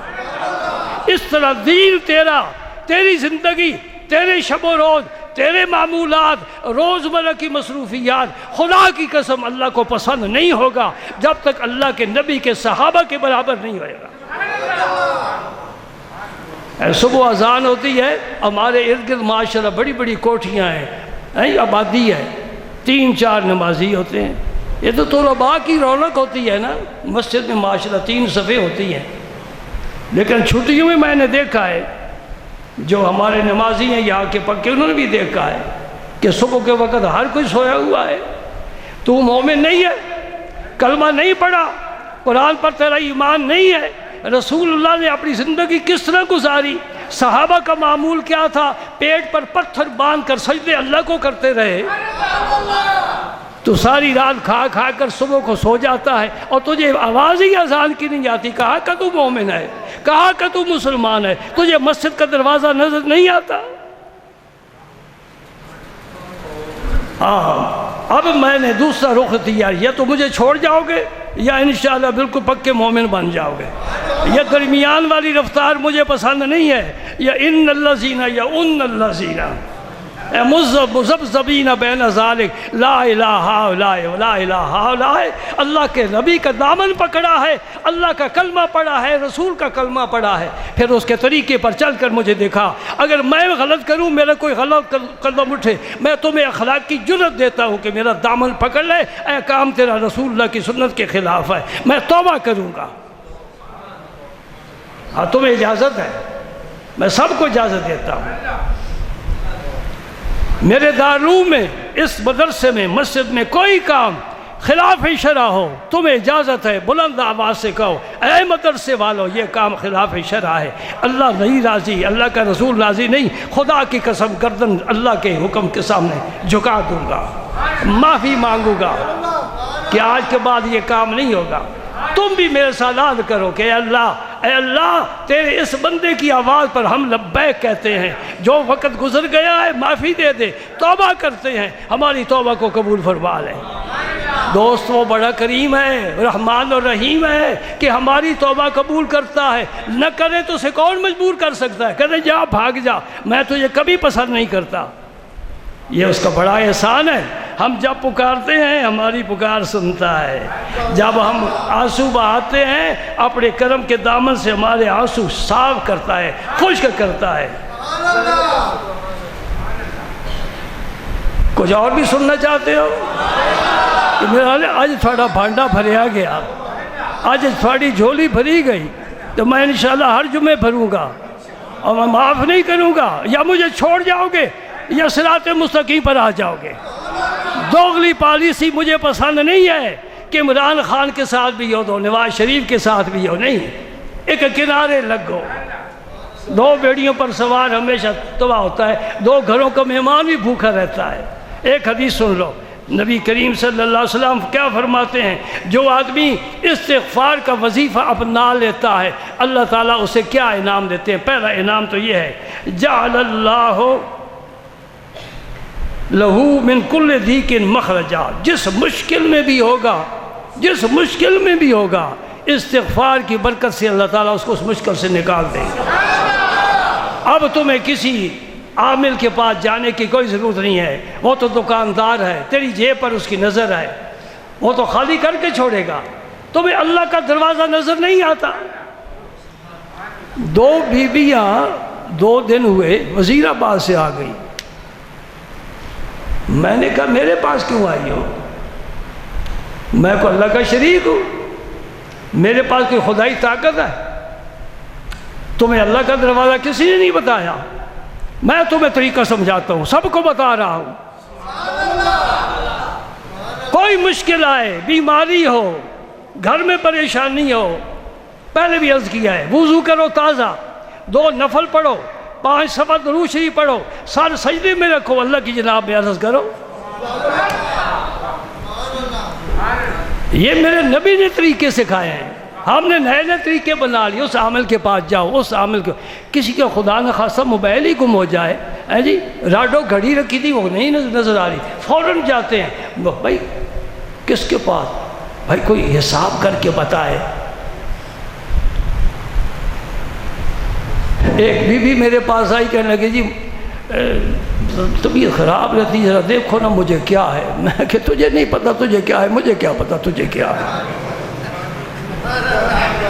S4: اس طرح دین تیرا, تیری زندگی, تیرے شب و روز, تیرے معمولات, روزمرہ کی مصروفیات, خدا کی قسم اللہ کو پسند نہیں ہوگا جب تک اللہ کے نبی کے صحابہ کے برابر نہیں ہوئے گا. صبح اذان ہوتی ہے, ہمارے ارد گرد ماشاءاللہ بڑی بڑی کوٹھیاں ہیں, آبادی ہے, 3-4 نمازی ہوتے ہیں. یہ تو طلباء کی رونق ہوتی ہے نا, مسجد میں ماشاءاللہ 3 صفیں ہوتی ہیں. لیکن چھٹیوں میں میں نے دیکھا ہے جو ہمارے نمازی ہیں یہاں کے پکے, انہوں نے بھی دیکھا ہے کہ صبح کے وقت ہر کوئی سویا ہوا ہے. تو مومن نہیں ہے, کلمہ نہیں پڑھا, قرآن پر تیرا ایمان نہیں ہے. رسول اللہ نے اپنی زندگی کس طرح گزاری, صحابہ کا معمول کیا تھا, پیٹ پر پتھر باندھ کر سجدے اللہ کو کرتے رہے. تو ساری رات کھا کھا کر صبح کو سو جاتا ہے اور تجھے آواز ہی اذان کی نہیں آتی. کہا کہ تو مومن ہے, کہا کہ تو مسلمان ہے, تجھے مسجد کا دروازہ نظر نہیں آتا. اب میں نے دوسرا رخ دیا, یا تو مجھے چھوڑ جاؤ گے یا انشاءاللہ بالکل پکے مومن بن جاؤ گے. یہ درمیان والی رفتار مجھے پسند نہیں ہے, یا ان الذین یا ان الذین. مذبذبین بین ذالک لا الہ الا لا الہ الا اللہ کے نبی کا دامن پکڑا ہے، اللہ کا کلمہ پڑھا ہے، رسول کا کلمہ پڑھا ہے، پھر اس کے طریقے پر چل کر مجھے دکھا۔ اگر میں غلط کروں، میرا کوئی غلط قدم اٹھے، میں تمہیں اخلاق کی جرت دیتا ہوں کہ میرا دامن پکڑ لے، اے کام تیرا رسول اللہ کی سنت کے خلاف ہے، میں توبہ کروں گا۔ ہاں تمہیں اجازت ہے، میں سب کو اجازت دیتا ہوں۔ میرے دارالعلوم میں، اس مدرسے میں، مسجد میں کوئی کام خلاف شرع ہو، تمہیں اجازت ہے بلند آواز سے کہو اے مدرسے والو یہ کام خلاف شرع ہے، اللہ نہیں راضی، اللہ کا رسول راضی نہیں، خدا کی قسم گردن اللہ کے حکم کے سامنے جھکا دوں گا، معافی مانگوں گا کہ آج کے بعد یہ کام نہیں ہوگا۔ تم بھی میرے ساتھ عہد کرو کہ اے اللہ تیرے اس بندے کی آواز پر ہم لبیک کہتے ہیں، جو وقت گزر گیا ہے معافی دے دے، توبہ کرتے ہیں، ہماری توبہ کو قبول فرما لے۔ دوست وہ بڑا کریم ہے، رحمان اور رحیم ہے کہ ہماری توبہ قبول کرتا ہے، نہ کرے تو اسے کون مجبور کر سکتا ہے؟ کہتے جا بھاگ جا، میں تجھے کبھی پسند نہیں کرتا۔ یہ اس کا بڑا احسان ہے، ہم جب پکارتے ہیں ہماری پکار سنتا ہے، جب ہم آنسو بہاتے ہیں اپنے کرم کے دامن سے ہمارے آنسو صاف کرتا ہے، خشک کرتا ہے۔ کچھ اور بھی سننا چاہتے ہو؟ کہ میرا آج تھوڑا بھانڈا بھریا گیا، آج تھوڑی جھولی بھری گئی، تو میں انشاءاللہ ہر جمعے بھروں گا اور میں معاف نہیں کروں گا، یا مجھے چھوڑ جاؤ گے یا صراط مستقیم پر آ جاؤ گے۔ دوغلی پالیسی مجھے پسند نہیں ہے کہ عمران خان کے ساتھ بھی ہو تو نواز شریف کے ساتھ بھی ہو، نہیں، ایک کنارے لگو۔ دو بیڑیوں پر سوار ہمیشہ تباہ ہوتا ہے، دو گھروں کا مہمان بھی بھوکا رہتا ہے۔ ایک حدیث سن لو، نبی کریم صلی اللہ علیہ وسلم کیا فرماتے ہیں؟ جو آدمی استغفار کا وظیفہ اپنا لیتا ہے اللہ تعالیٰ اسے کیا انعام دیتے ہیں؟ پہلا انعام تو یہ ہے، جعل اللہ لہو من کل ضیق مخرجا، جس مشکل میں بھی ہوگا استغفار کی برکت سے اللہ تعالیٰ اس کو اس مشکل سے نکال دیں گے۔ اب تمہیں کسی عامل کے پاس جانے کی کوئی ضرورت نہیں ہے، وہ تو دکاندار ہے، تیری جیب پر اس کی نظر ہے، وہ تو خالی کر کے چھوڑے گا، تمہیں اللہ کا دروازہ نظر نہیں آتا۔ دو بیویاں 2 دن ہوئے وزیر آباد سے آ گئی، میں نے کہا میرے پاس کیوں آئی ہو؟ میں کو اللہ کا شریک ہوں، میرے پاس کوئی خدائی طاقت ہے؟ تمہیں اللہ کا دروازہ کسی نے نہیں بتایا، میں تمہیں طریقہ سمجھاتا ہوں، سب کو بتا رہا ہوں۔ کوئی مشکل آئے، بیماری ہو، گھر میں پریشانی ہو، پہلے بھی عرض کیا ہے، وضو کرو تازہ، 2 نفل پڑھو، 5 صفحہ درود شریف پڑھو، سر سجدے میں رکھو، اللہ کی جناب میں عرض کرو۔ یہ میرے نبی نے طریقے سکھائے ہیں، ہم نے نئے نئے طریقے بنا لیے۔ اس عامل کے پاس جاؤ، اس عامل کے، کسی کا خدا نہ خاصہ موبائل ہی گم ہو جائے، جی راڈو گھڑی رکھی تھی وہ نہیں نظر آ رہی، فوراً جاتے ہیں، بھائی کس کے پاس؟ بھائی کوئی حساب کر کے بتائے۔ ایک بی بی میرے پاس آئی، کہنے لگی جی طبیعت خراب رہتی، ذرا دیکھو نا مجھے کیا ہے۔ میں کہ تجھے نہیں پتا تجھے کیا ہے، مجھے کیا پتا تجھے کیا ہے۔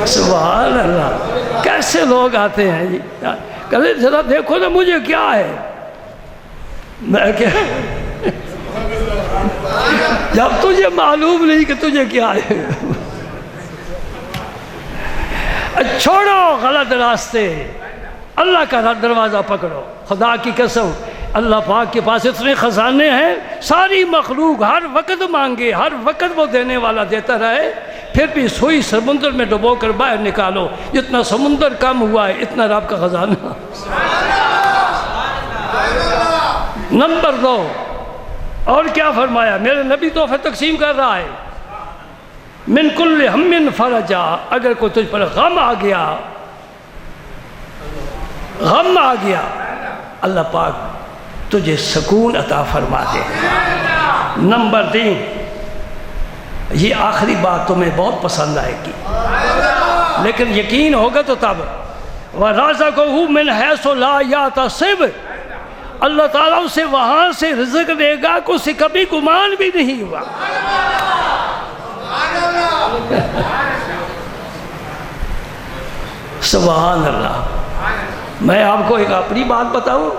S4: سبحان اللہ، کیسے لوگ آتے ہیں جی، کہتے ذرا دیکھو نا مجھے کیا ہے۔ میں کہ جب تجھے معلوم نہیں کہ تجھے کیا ہے، چھوڑو غلط راستے، اللہ کا دروازہ پکڑو۔ خدا کی قسم اللہ پاک کے پاس اتنے خزانے ہیں، ساری مخلوق ہر وقت مانگے، ہر وقت وہ دینے والا دیتا رہے، پھر بھی سوئی سمندر میں ڈبو کر باہر نکالو، جتنا سمندر کم ہوا ہے اتنا رب کا خزانہ۔ نمبر 2، اور کیا فرمایا؟ میرے نبی تحفے تقسیم کر رہا ہے، من کل ہم فرجا، اگر کوئی تجھ پر غم آ گیا، اللہ پاک تجھے سکون عطا فرما دے۔ نمبر 3، یہ آخری بات تمہیں بہت پسند آئے گی، لیکن یقین ہوگا تو تب، وَرَزَقَهُ مِنْ حَيْثُ لَا يَحْتَسِبُ، اللہ تعالیٰ اسے وہاں سے رزق دے گا کہ اسے کبھی گمان بھی نہیں ہوا۔ سبحان اللہ۔ میں آپ کو ایک اپنی بات بتاؤں،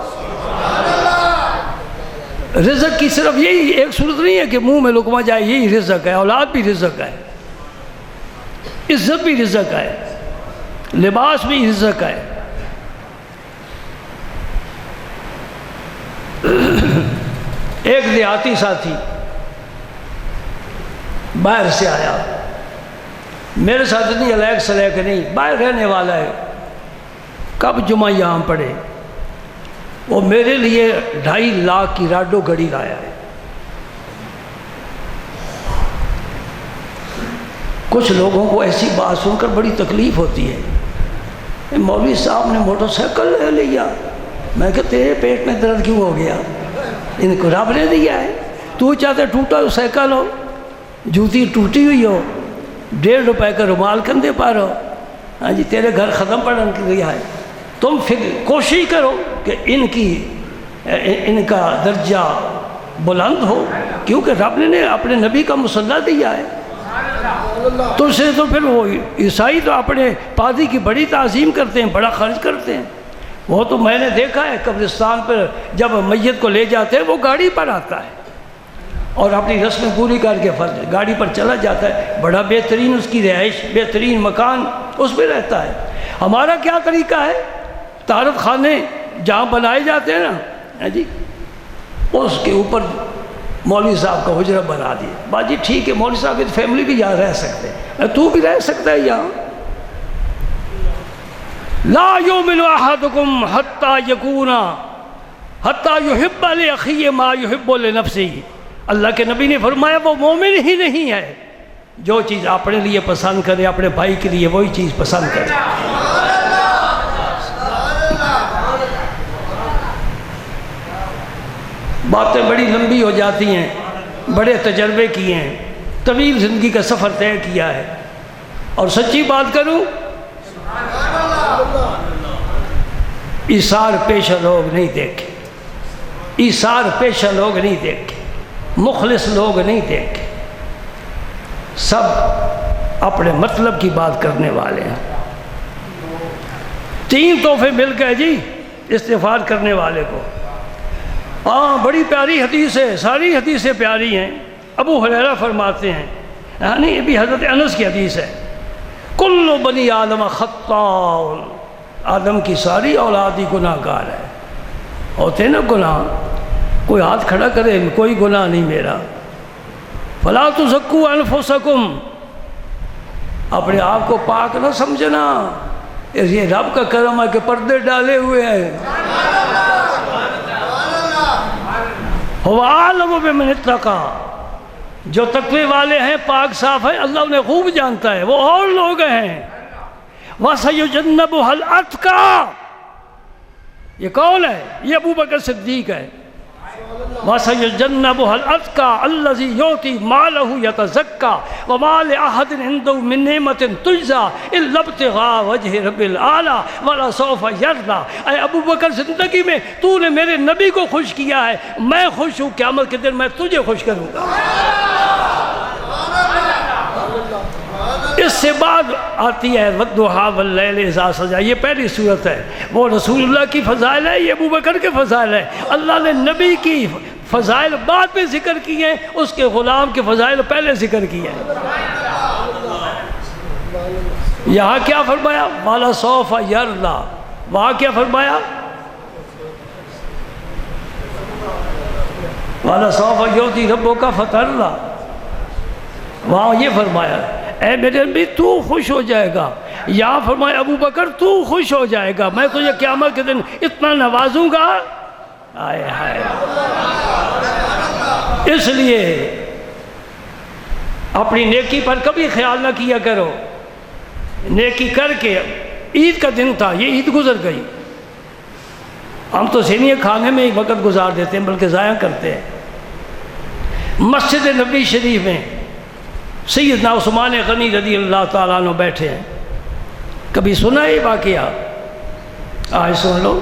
S4: رزق کی صرف یہی ایک صورت نہیں ہے کہ منہ میں لقمہ جائے، یہی رزق ہے۔ اولاد بھی رزق ہے، عزت بھی رزق ہے، لباس بھی رزق ہے۔ ایک دیہاتی ساتھی باہر سے آیا، میرے ساتھ نہیں علیک سلیک نہیں، باہر رہنے والا ہے، کب جمعہ یہاں پڑھے، وہ میرے لیے 2.5 لاکھ کی راڈو گھڑی لایا ہے۔ کچھ لوگوں کو ایسی بات سن کر بڑی تکلیف ہوتی ہے، مولوی صاحب نے موٹر سائیکل لے لیا۔ میں کہ تیرے پیٹ میں درد کیوں ہو گیا؟ ان کو رب نے دیا ہے، تو چاہتے ٹوٹا ہو سائیکل ہو، جوتی ٹوٹی ہوئی ہو، 1.5 روپے کا رومال کندھے پر ہو، ہاں جی تیرے گھر ختم پڑھنے کے لیے ہے۔ تم پھر کوشش کرو کہ ان کا درجہ بلند ہو، کیونکہ رب نے اپنے نبی کا مصلی دیا ہے۔ تو اسے تو پھر وہ عیسائی تو اپنے پادری کی بڑی تعظیم کرتے ہیں، بڑا خرچ کرتے ہیں۔ وہ تو میں نے دیکھا ہے قبرستان پر جب میت کو لے جاتے ہیں وہ گاڑی پر آتا ہے اور اپنی رسمیں پوری کر کے گاڑی پر چلا جاتا ہے، بڑا بہترین اس کی رہائش، بہترین مکان اس میں رہتا ہے۔ ہمارا کیا طریقہ ہے؟ طہارت خانے جہاں بنائے جاتے ہیں نا جی، اس کے اوپر مولوی صاحب کا حجرہ بنا دیا۔ باجی ٹھیک ہے، مولوی صاحب کی فیملی بھی یہاں رہ سکتے ہیں، تو بھی رہ سکتا ہے یہاں۔ لا یؤمن احدکم حتی یکون حتی یحب لاخیہ ما یحب لنفسہ۔ اللہ کے نبی نے فرمایا وہ مومن ہی نہیں ہے جو چیز اپنے لیے پسند کرے، اپنے بھائی کے لیے وہی چیز پسند کرے۔ باتیں بڑی لمبی ہو جاتی ہیں، بڑے تجربے کیے ہیں، طویل زندگی کا سفر طے کیا ہے، اور سچی بات کروں ایثار پیشہ لوگ نہیں دیکھے، ایثار پیشہ لوگ نہیں دیکھے، مخلص لوگ نہیں دیکھے، سب اپنے مطلب کی بات کرنے والے ہیں۔ 3 تحفے مل گئے جی استغفار کرنے والے کو۔ ہاں بڑی پیاری حدیث ہے، ساری حدیثیں پیاری ہیں۔ ابو ہریرہ فرماتے ہیں، یعنی یہ بھی حضرت انس کی حدیث ہے، کل بنی آدم خطاء، آدم کی ساری اولاد ہی گناہ گار ہے۔ ہوتے نا گناہ، کوئی ہاتھ کھڑا کرے کوئی گناہ نہیں میرا۔ فلا تزکوا انفسکم، اپنے آپ کو پاک نہ سمجھنا، یہ رب کا کرم ہے کہ پردے ڈالے ہوئے ہیں۔ هو اعلم بمن اتقى، جو تقوی والے ہیں، پاک صاف ہیں، اللہ انہیں خوب جانتا ہے، وہ اور لوگ ہیں۔ وَسَيُجَنَّبُهَا الْأَتْقَى، یہ کون ہے؟ یہ ابو بکر صدیق ہے۔ وَسَيُجَنَّبُهَا الْأَتْقَى الَّذِي يُؤْتِي مَالَهُ يَتَزَكَّى وَمَا لِأَحَدٍ عِندَهُ مِن نِعْمَةٍ تُجْزَىٰ إِلَّا ابْتِغَاءَ وَجْهِ رَبِّ الْأَعْلَىٰ وَلَسَوْفَ يَرْضَىٰ۔ اے ابو بکر زندگی میں تو نے میرے نبی کو خوش کیا ہے، میں خوش ہوں، قیامت کے دن میں تجھے خوش کروں گا۔ اس سے بعد آتی ہے وَالضُّحَىٰ وَاللَّيْلِ إِذَا سَجَىٰ، یہ پہلی صورت ہے، وہ رسول اللہ کی فضائل ہے، یہ ابو بکر کے فضائل ہے۔ اللہ نے نبی کی فضائل بعد میں ذکر کی ہیں، اس کے غلام کے فضائل پہلے ذکر کی ہیں۔ یہاں کیا فرمایا؟ وَلَسَوْفَ يَرْضَىٰ، وہاں کیا فرمایا؟ وَلَسَوْفَ يُعْطِي رَبُّكَ فَتَرْضَىٰ، وہاں یہ فرمایا اے میرے نبی تو خوش ہو جائے گا۔ یہاں فرمایا ابو بکر تو خوش ہو جائے گا، میں تجھے قیامت کے دن اتنا نوازوں گا۔ آئے ہائے، اس لیے اپنی نیکی پر کبھی خیال نہ کیا کرو، نیکی کر کے۔ عید کا دن تھا، یہ عید گزر گئی، ہم تو سینئے کھانے میں ہی وقت گزار دیتے ہیں بلکہ ضائع کرتے ہیں۔ مسجد نبی شریف میں سیدنا عثمان غنی رضی اللہ تعالیٰ عنہ بیٹھے ہیں، کبھی سنا ہے واقعہ؟ آج سن لو۔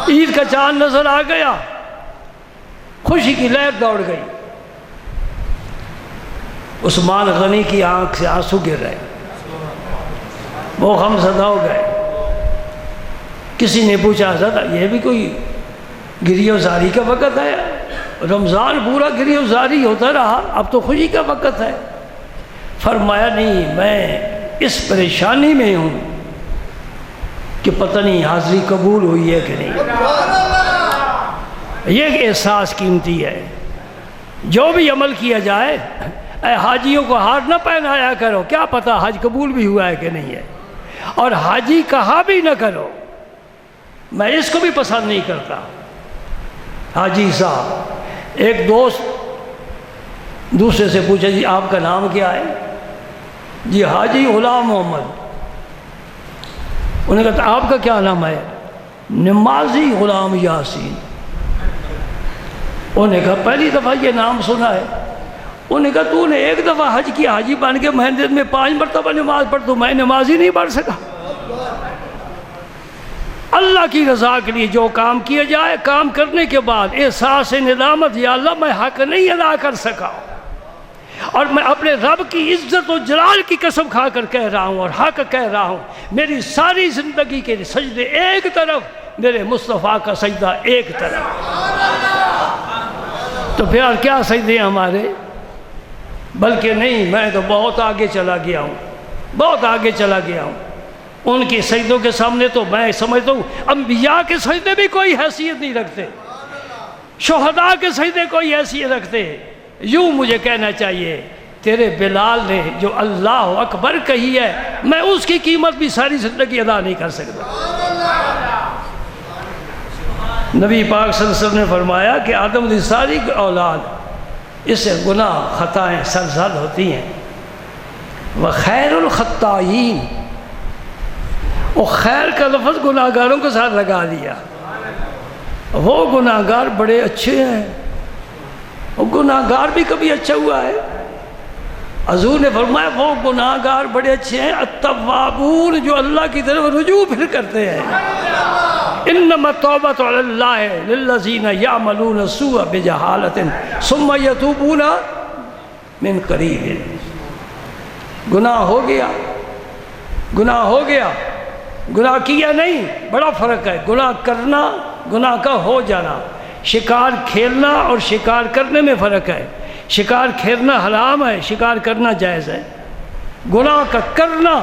S4: عید کا چاند نظر آ گیا، خوشی کی لہر دوڑ گئی، عثمان غنی کی آنکھ سے آنسو گر رہے، وہ غم زدہ ہو گئے۔ کسی نے پوچھا حضرت یہ بھی کوئی گریہ وزاری کا وقت ہے؟ رمضان پورا گریہ وزاری ہوتا رہا، اب تو خوشی کا وقت ہے۔ فرمایا نہیں، میں اس پریشانی میں ہوں کہ پتہ نہیں حاضری قبول ہوئی ہے کہ نہیں۔ یہ ایک احساس قیمتی ہے۔ جو بھی عمل کیا جائے، اے حاجیوں کو ہار نہ پہنایا کرو، کیا پتہ حج قبول بھی ہوا ہے کہ نہیں ہے، اور حاجی کہا بھی نہ کرو، میں اس کو بھی پسند نہیں کرتا۔ حاجی صاحب، ایک دوست دوسرے سے پوچھا جی آپ کا نام کیا ہے؟ جی حاجی غلام محمد۔ انہوں نے کہا آپ کا کیا نام ہے؟ نمازی غلام یاسین۔ انہوں نے کہا پہلی دفعہ یہ نام سنا ہے۔ انہوں نے کہا تو نے ایک دفعہ حج کیا، حاجی بن کے میں دن میں 5 مرتبہ نماز پڑھتا ہوں، میں نماز ہی نہیں پڑھ سکا۔ اللہ کی رضا کے لیے جو کام کیا جائے، کام کرنے کے بعد احساس ندامت، یا اللہ میں حق نہیں ادا کر سکا، اور میں اپنے رب کی عزت و جلال کی قسم کھا کر کہہ رہا ہوں اور حق کہہ رہا ہوں، میری ساری زندگی کے سجدے ایک طرف، میرے مصطفیٰ کا سجدہ ایک طرف۔ تو پھر کیا سجدے ہمارے؟ بلکہ نہیں، میں تو بہت آگے چلا گیا ہوں، بہت آگے چلا گیا ہوں۔ ان کی سجدوں کے سامنے تو میں سمجھتا ہوں انبیاء کے سجدے بھی کوئی حیثیت نہیں رکھتے، شہداء کے سجدے کوئی حیثیت رکھتے۔ یوں مجھے کہنا چاہیے تیرے بلال نے جو اللہ اکبر کہی ہے، میں اس کی قیمت بھی ساری زندگی ادا نہیں کر سکتا۔ نبی پاک صلی اللہ علیہ وسلم نے فرمایا کہ آدم کی ساری اولاد اس سے گناہ خطائیں سرزد ہوتی ہیں۔ وخیر الخطائین، وہ خیر کا لفظ گناہ گاروں کے ساتھ لگا دیا۔ وہ گناہ گار بڑے اچھے ہیں، وہ گناہ گار بھی کبھی اچھا ہوا ہے؟ حضور نے فرمایا وہ گناہ گار بڑے اچھے ہیں التوابون، جو اللہ کی طرف رجوع پھر کرتے ہیں۔ انما التوبۃ علی اللہ للذین یعملون السوء بجہالۃ ثم یتوبون من قریب۔ گناہ ہو گیا، گناہ ہو گیا، گناہ کیا نہیں، بڑا فرق ہے۔ گناہ کرنا، گناہ کا ہو جانا، شکار کھیلنا اور شکار کرنے میں فرق ہے۔ شکار کھیلنا حرام ہے، شکار کرنا جائز ہے۔ گناہ کا کرنا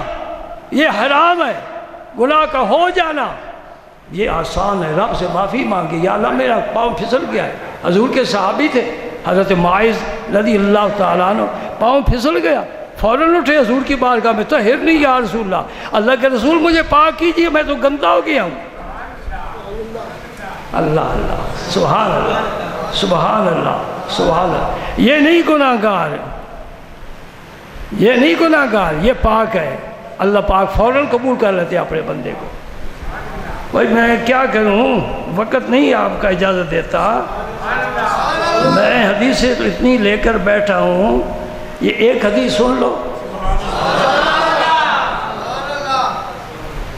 S4: یہ حرام ہے، گناہ کا ہو جانا یہ آسان ہے۔ رب سے معافی مانگی، یا اللہ میرا پاؤں پھسل گیا ہے۔ حضور کے صحابی تھے حضرت معاذ رضی اللہ تعالیٰ عنہ، پاؤں پھسل گیا، فوراً اٹھے حضور کی بارگاہ میں، طاہر نہیں یا رسول اللہ، اللہ کے رسول مجھے پاک کیجیے، میں تو گندا ہو گیا ہوں۔ اللہ اللہ، سبحان اللہ، سبحان اللہ، سبحان اللہ۔ یہ نہیں گناہ گار، یہ نہیں گناہ گار، یہ پاک ہے۔ اللہ پاک فوراً قبول کر لیتے اپنے بندے کو۔ بھائی میں کیا کروں، وقت نہیں آپ کا اجازت دیتا۔ میں حدیثیں تو اتنی لے کر بیٹھا ہوں، یہ ایک حدیث سن لو۔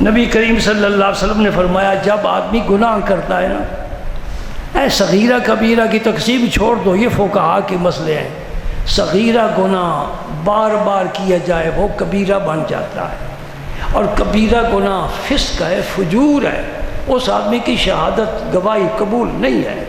S4: نبی کریم صلی اللہ علیہ وسلم نے فرمایا جب آدمی گناہ کرتا ہے نا، صغیرہ کبیرہ کی تقسیم چھوڑ دو، یہ فقہا کے مسئلے ہیں۔ صغیرہ گناہ بار بار کیا جائے وہ کبیرہ بن جاتا ہے، اور کبیرہ گناہ فسق ہے، فجور ہے، اس آدمی کی شہادت گواہی قبول نہیں ہے۔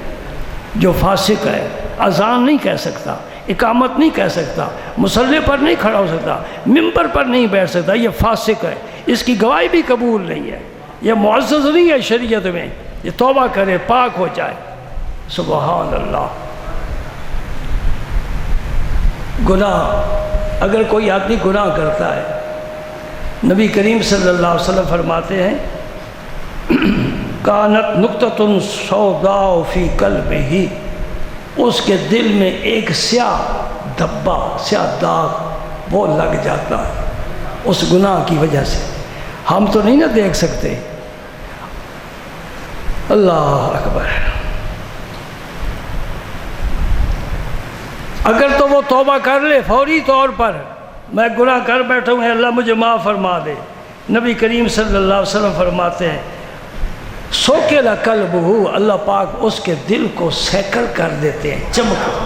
S4: جو فاسق ہے اذان نہیں کہہ سکتا، اقامت نہیں کہہ سکتا، مصلی پر نہیں کھڑا ہو سکتا، ممبر پر نہیں بیٹھ سکتا، یہ فاسق ہے، اس کی گواہی بھی قبول نہیں ہے، یہ معزز نہیں ہے شریعت میں۔ یہ توبہ کرے، پاک ہو جائے۔ سبحان اللہ۔ گناہ، اگر کوئی آدمی گناہ کرتا ہے، نبی کریم صلی اللہ علیہ وسلم فرماتے ہیں کانت نقطۃ سوداء فی قلبہ، اس کے دل میں ایک سیاہ دھبا، سیاہ داغ وہ لگ جاتا ہے اس گناہ کی وجہ سے۔ ہم تو نہیں نا دیکھ سکتے۔ اللہ اکبر۔ اگر تو وہ توبہ کر لے فوری طور پر، میں گناہ کر بیٹھا ہوں، اللہ مجھے معاف فرما دے، نبی کریم صلی اللہ علیہ وسلم فرماتے ہیں سوکلا قلبہ، اللہ پاک اس کے دل کو سیکل کر دیتے ہیں،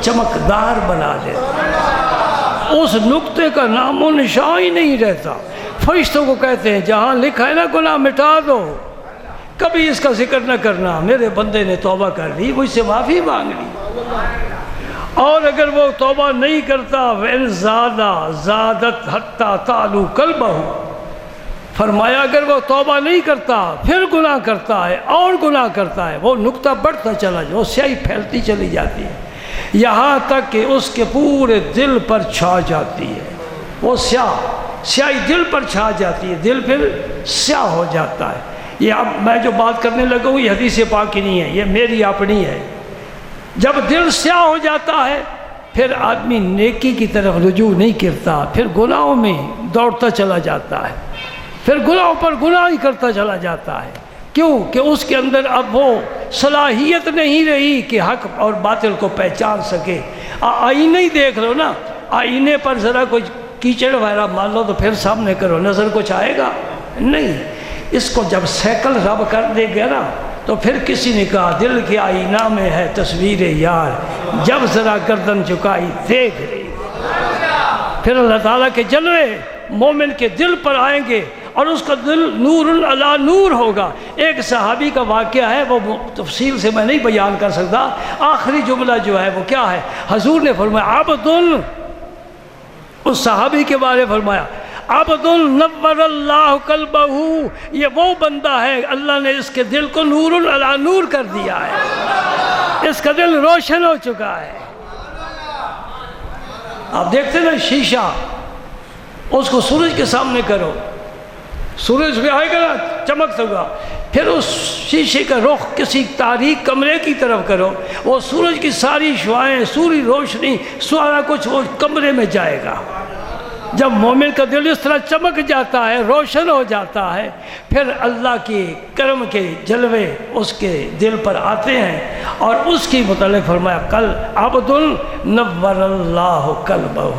S4: چمکدار بنا دیتے ہیں، اس نقطے کا نام و نشان ہی نہیں رہتا۔ فرشتوں کو کہتے ہیں جہاں لکھا ہے نا گناہ مٹا دو، کبھی اس کا ذکر نہ کرنا، میرے بندے نے توبہ کر لی، مجھ سے معافی مانگ لی، اور اگر وہ توبہ نہیں کرتا وَإِن زَادَتْ حَتَّى تَعْلُو قَلْبَهُ، فرمایا اگر وہ توبہ نہیں کرتا پھر گناہ کرتا ہے اور گناہ کرتا ہے، وہ نقطہ بڑھتا چلا جائے، وہ سیاہی پھیلتی چلی جاتی ہے یہاں تک کہ اس کے پورے دل پر چھا جاتی ہے، وہ سیاہی دل پر چھا جاتی ہے، دل پھر سیاہ ہو جاتا ہے۔ یہ اب میں جو بات کرنے لگا ہوں یہ حدیث پاک کی نہیں ہے، یہ میری اپنی ہے۔ جب دل سیاہ ہو جاتا ہے پھر آدمی نیکی کی طرف رجوع نہیں کرتا، پھر گناہوں میں دوڑتا چلا جاتا ہے، پھر گناہوں پر گناہ ہی کرتا چلا جاتا ہے۔ کیوں کہ اس کے اندر اب وہ صلاحیت نہیں رہی کہ حق اور باطل کو پہچان سکے۔ آئینہ ہی دیکھ لو نا، آئینے پر ذرا کوئی کیچڑ وغیرہ مان لو تو پھر سامنے کرو، نظر کچھ آئے گا نہیں۔ اس کو جب سیکل رب کر دے گا نا تو پھر کسی نے کہا دل کے آئینہ میں ہے تصویر یار، جب ذرا گردن جھکائی دیکھ رہی، پھر اللہ تعالیٰ کے جلوے مومن کے دل پر آئیں گے اور اس کا دل نور علی نور ہوگا۔ ایک صحابی کا واقعہ ہے، وہ تفصیل سے میں نہیں بیان کر سکتا، آخری جملہ جو ہے وہ کیا ہے، حضور نے فرمایا عبد، اس صحابی کے بارے میں فرمایا عبد نور اللہ قلبہ، یہ وہ بندہ ہے اللہ نے اس کے دل کو نور علی نور کر دیا ہے، اس کا دل روشن ہو چکا ہے۔ آپ دیکھتے نا شیشہ، اس کو سورج کے سامنے کرو، سورج بھی آئے گا نا چمک ہوگا، پھر اس شیشے کا رخ کسی تاریک کمرے کی طرف کرو، وہ سورج کی ساری شعاعیں، سوری روشنی، سارا کچھ وہ کمرے میں جائے گا۔ جب مومن کا دل اس طرح چمک جاتا ہے، روشن ہو جاتا ہے، پھر اللہ کی کرم کے جلوے اس کے دل پر آتے ہیں، اور اس کی متعلق فرمایا کل عبد نور اللہ قلبہ۔